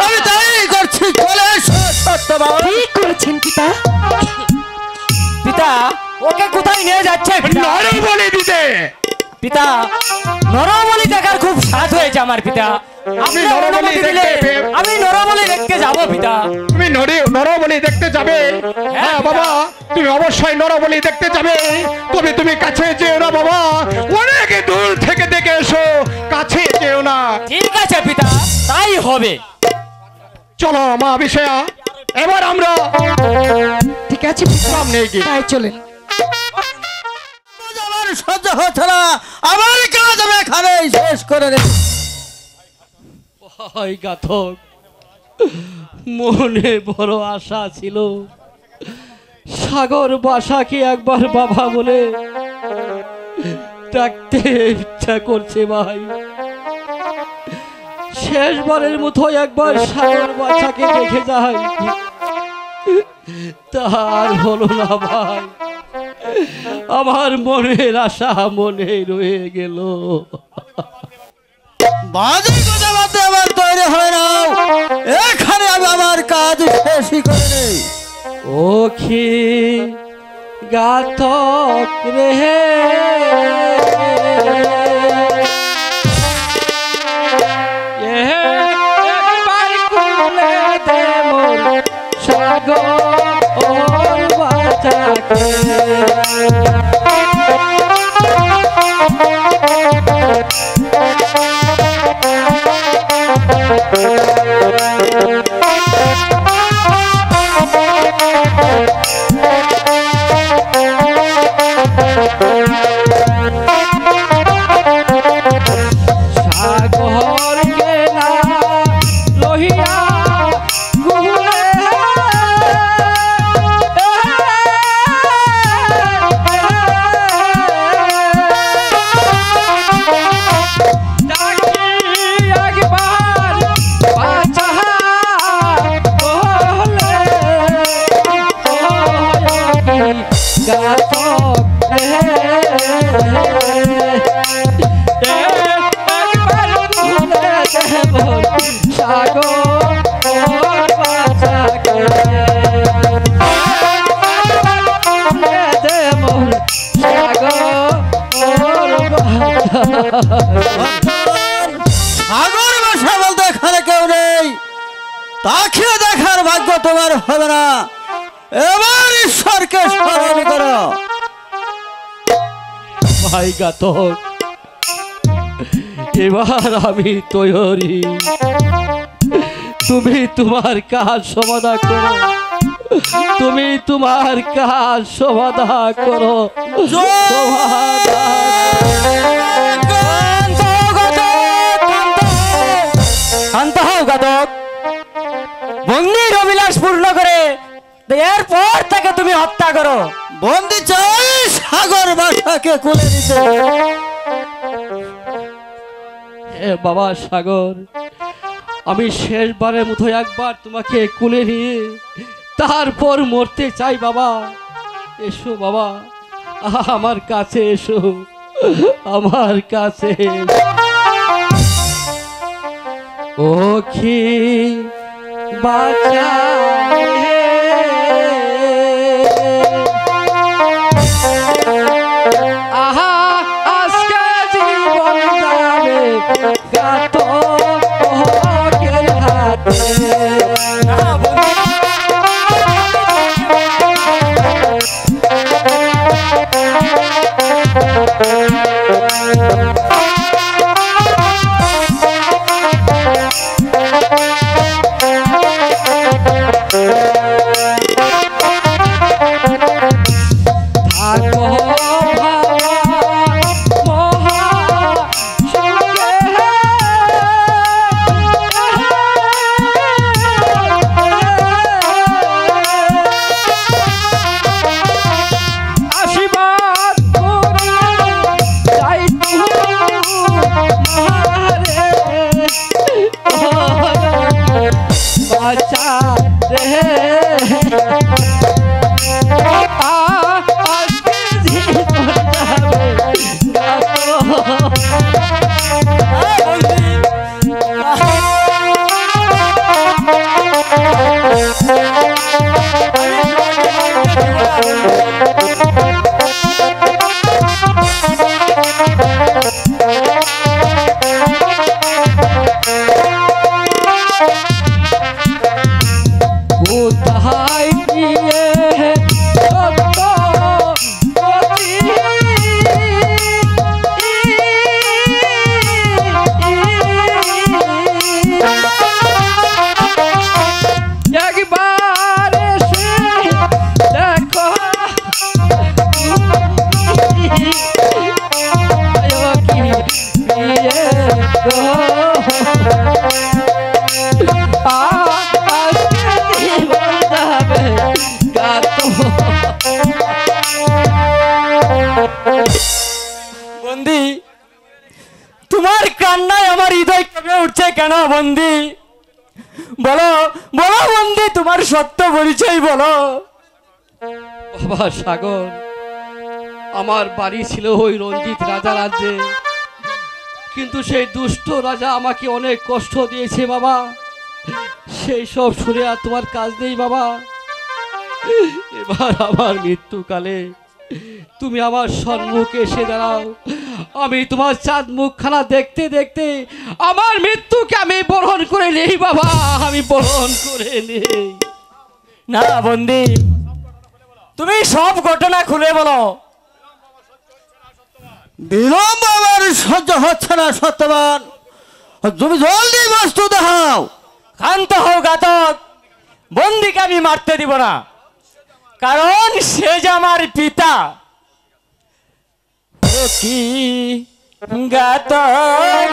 S3: আমি তাই করছি, চলে এসো সত্যবান।
S14: ঠিক করেছেন পিতা।
S6: পিতা ওকে কোথায় নিয়ে যাচ্ছে?
S11: নরবলি দিতে।
S6: পিতা নরবলি দেখার খুব স্বাদ হয়েছে আমার পিতা। আপনি
S11: নরবলি দেখতে,
S6: আমি নরবলি দেখতে যাব পিতা।
S11: তুমি নরবলি দেখতে যাবে? হ্যাঁ বাবা, তুমি অবশ্যই নরবলি দেখতে যাবে। তবে তুমি কাছে যেও না বাবা, অনেক দূর থেকে দেখে এসো, কাছে যেও না।
S6: ঠিক আছে পিতা, তাই হবে।
S11: চলো মা বিষয়া, এবার আমরা
S14: ঠিক আছে পিতা,
S11: সামনে এগিয়ে
S14: তাই চলেন।
S3: আমার সহ্য হচ্ছে না, আমার কাজ আমি এখানেই শেষ করে দেব।
S1: ভাই ঘাতক, মনে বড় আশা ছিল সাগর বাসাকে একবার বাবা বলে ডাকতে ইচ্ছা করছে ভাই। শেষবারের মতো একবার সাগর বাসাকে দেখে যায়, তার হলো না ভাই। আমার মনের আশা মনে রয়ে গেল।
S3: বাজে কথা বলতে আমার তৈরি হয় না, এখানে আমি আমার কাজ শেষই করে নেই।
S1: ওখি ঘাতক রে, একবার কুলে দে মোর সাগর বাঁচাকে। সাগর কেনা লহিয়া গুলে
S3: সাগর ভাষা বলতে এখানে কেউ নেই, তাকে দেখার ভাগ্য তোমার হবে না। এবার ঈশ্বরকে স্মরণ করো।
S1: ভাই ঘাতক, এবার আমি তৈরি। তুমি তোমার কাজ সমাধান করো, তুমি তোমার কাজ সমাধান করো।
S6: শান্ত হও ঘাতক, বন্দির অভিলাষ পূর্ণ করে এরপর তাকে তুমি হত্যা করো।
S3: বন্দি চাই সাগর ভাষাকে কোলে নিতে।
S1: এ বাবা সাগর, আমি শেষবারের মতো একবার তোমাকে কোলে নিয়ে তারপর মরতে চাই বাবা। এসো বাবা, আমার কাছে এসো, আমার কাছে। ওখি বাঁচা
S6: বাচ্চা রে আজকে জীবন যাবে কোথায় গিয়ে সত্য একবার এসে দেখো কি বিয়ে গো বন্দি তোমার কান্নায় আমার হৃদয় কেঁপে উঠছে কেন বন্দি বলো বলো বন্দি তোমার সত্য পরিচয় বলো। বাবা সাগর, আমার বাড়ি ছিল ওই রঞ্জিত রাজা রাজ্যে, কিন্তু সেই দুষ্ট রাজা আমাকে অনেক কষ্ট দিয়েছে বাবা। সেই সব শুনে আর তোমার কাজ নেই বাবা। এবার আমার মৃত্যুকালে তুমি আমার সম্মুখে এসে দাঁড়াও, আমি তোমার চাঁদ মুখখানা দেখতে দেখতে আমার মৃত্যুকে আমি বরণ করে নেই বাবা, আমি বরণ করে নেই। না বন্দি, তুমি সব ঘটনা খুলে বলো।
S3: বিলম্ব আমার সহ্য হচ্ছে না সত্যবান, তুমি জলদি বস্তু দেখাও।
S6: শান্ত হও ঘাতক, বন্দিকে আমি মারতে দিব না, কারণ সে যে আমার পিতা। ও কি ঘাতক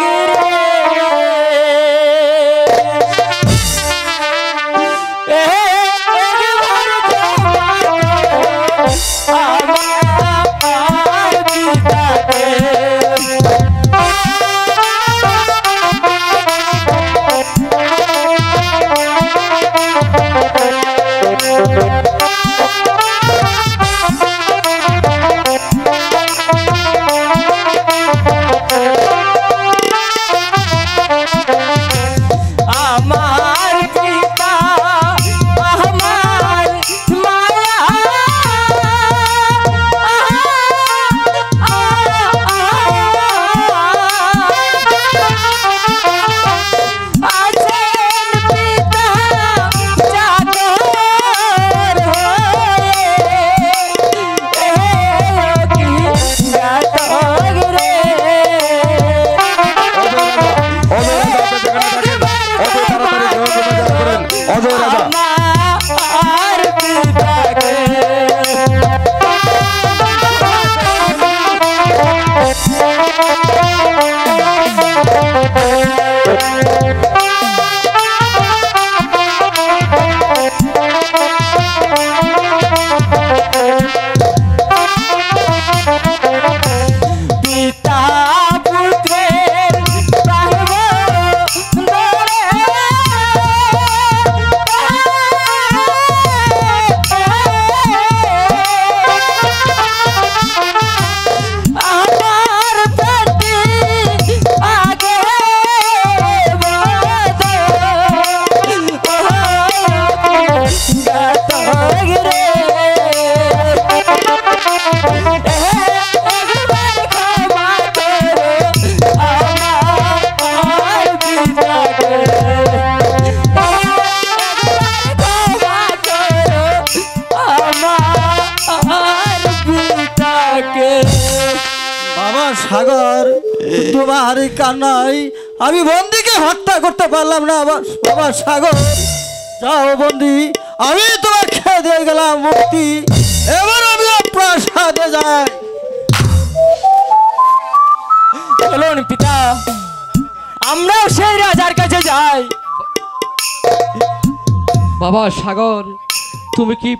S3: সাগর, তোমার কান্নাই আমি বন্দিকে হত্যা করতে পারলাম না বাবা সাগর। যাও বন্দি, আমি তোমাকে দিয়ে গেলাম মুক্তি, এবার আমি প্রাসাদে যাই।
S6: চলুন পিতা, আমরাও সেই রাজার কাছে যাই। বাবা সাগর, তুমি কি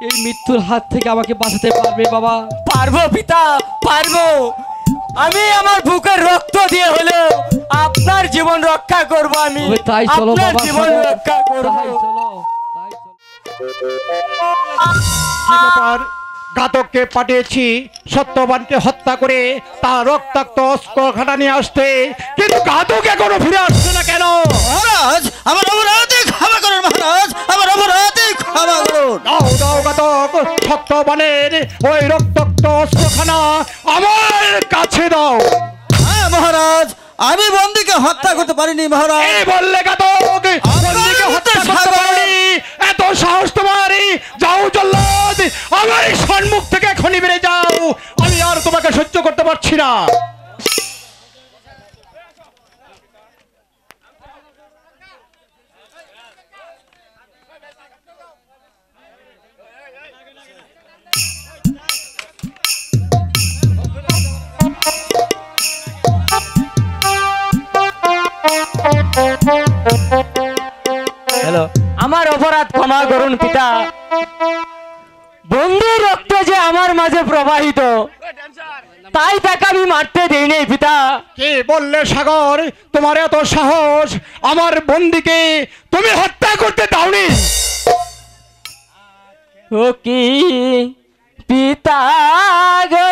S6: এই মৃত্যুর হাত থেকে আমাকে বাঁচাতে পারবে বাবা? পারবো পিতা, পারবো। আমি আমার বুকের রক্ত দিয়ে হলেও
S5: আপনার জীবন রক্ষা করব আমি,
S1: তবে তাই চলো
S5: আপনার
S1: বাবা,
S5: জীবন
S1: চলো।
S5: রক্ষা করব।
S1: তাই চলো, তাই চলো।
S11: কি ব্যাপার? ঘাতককে পাঠিয়েছি সত্যবানকে হত্যা করে তার রক্তাক্ত অস্ত্রখানা নিয়ে আসতে, কিন্তু ঘাতক এখনো ফিরে আসছে না কেন?
S3: মহারাজ আমার অপরাধে ক্ষমা করুন, মহারাজ আমার অপরাধে ক্ষমা করুন।
S11: দাও দাও ঘাতক, সত্যবানের ওই রক্তাক্ত অস্ত্রখানা আমার কাছে দাও।
S3: হ্যাঁ মহারাজ, আমি বন্দীকে হত্যা করতে পারিনি মহারাজ।
S11: এই বললে ঘাতক বন্দীকে হত্যা করতে পারিনি? এত সাহস তোমার? যাও জল্লাদ, আমার এই সম্মুখ থেকে এখনই বেরিয়ে যাও, আমি আর তোমাকে সহ্য করতে পারছি না।
S5: হ্যালো, আমার অপরাধ ক্ষমা করুন পিতা। বন্দির রক্ত যে আমার মাঝে প্রবাহিত, তাই তাকে আমি মারতে দেই নাই পিতা।
S11: কে বললে সাগর তোমার এত সাহস? আমার বন্দীকে তুমি হত্যা করতে দাওনি?
S5: ও কি পিতা গো,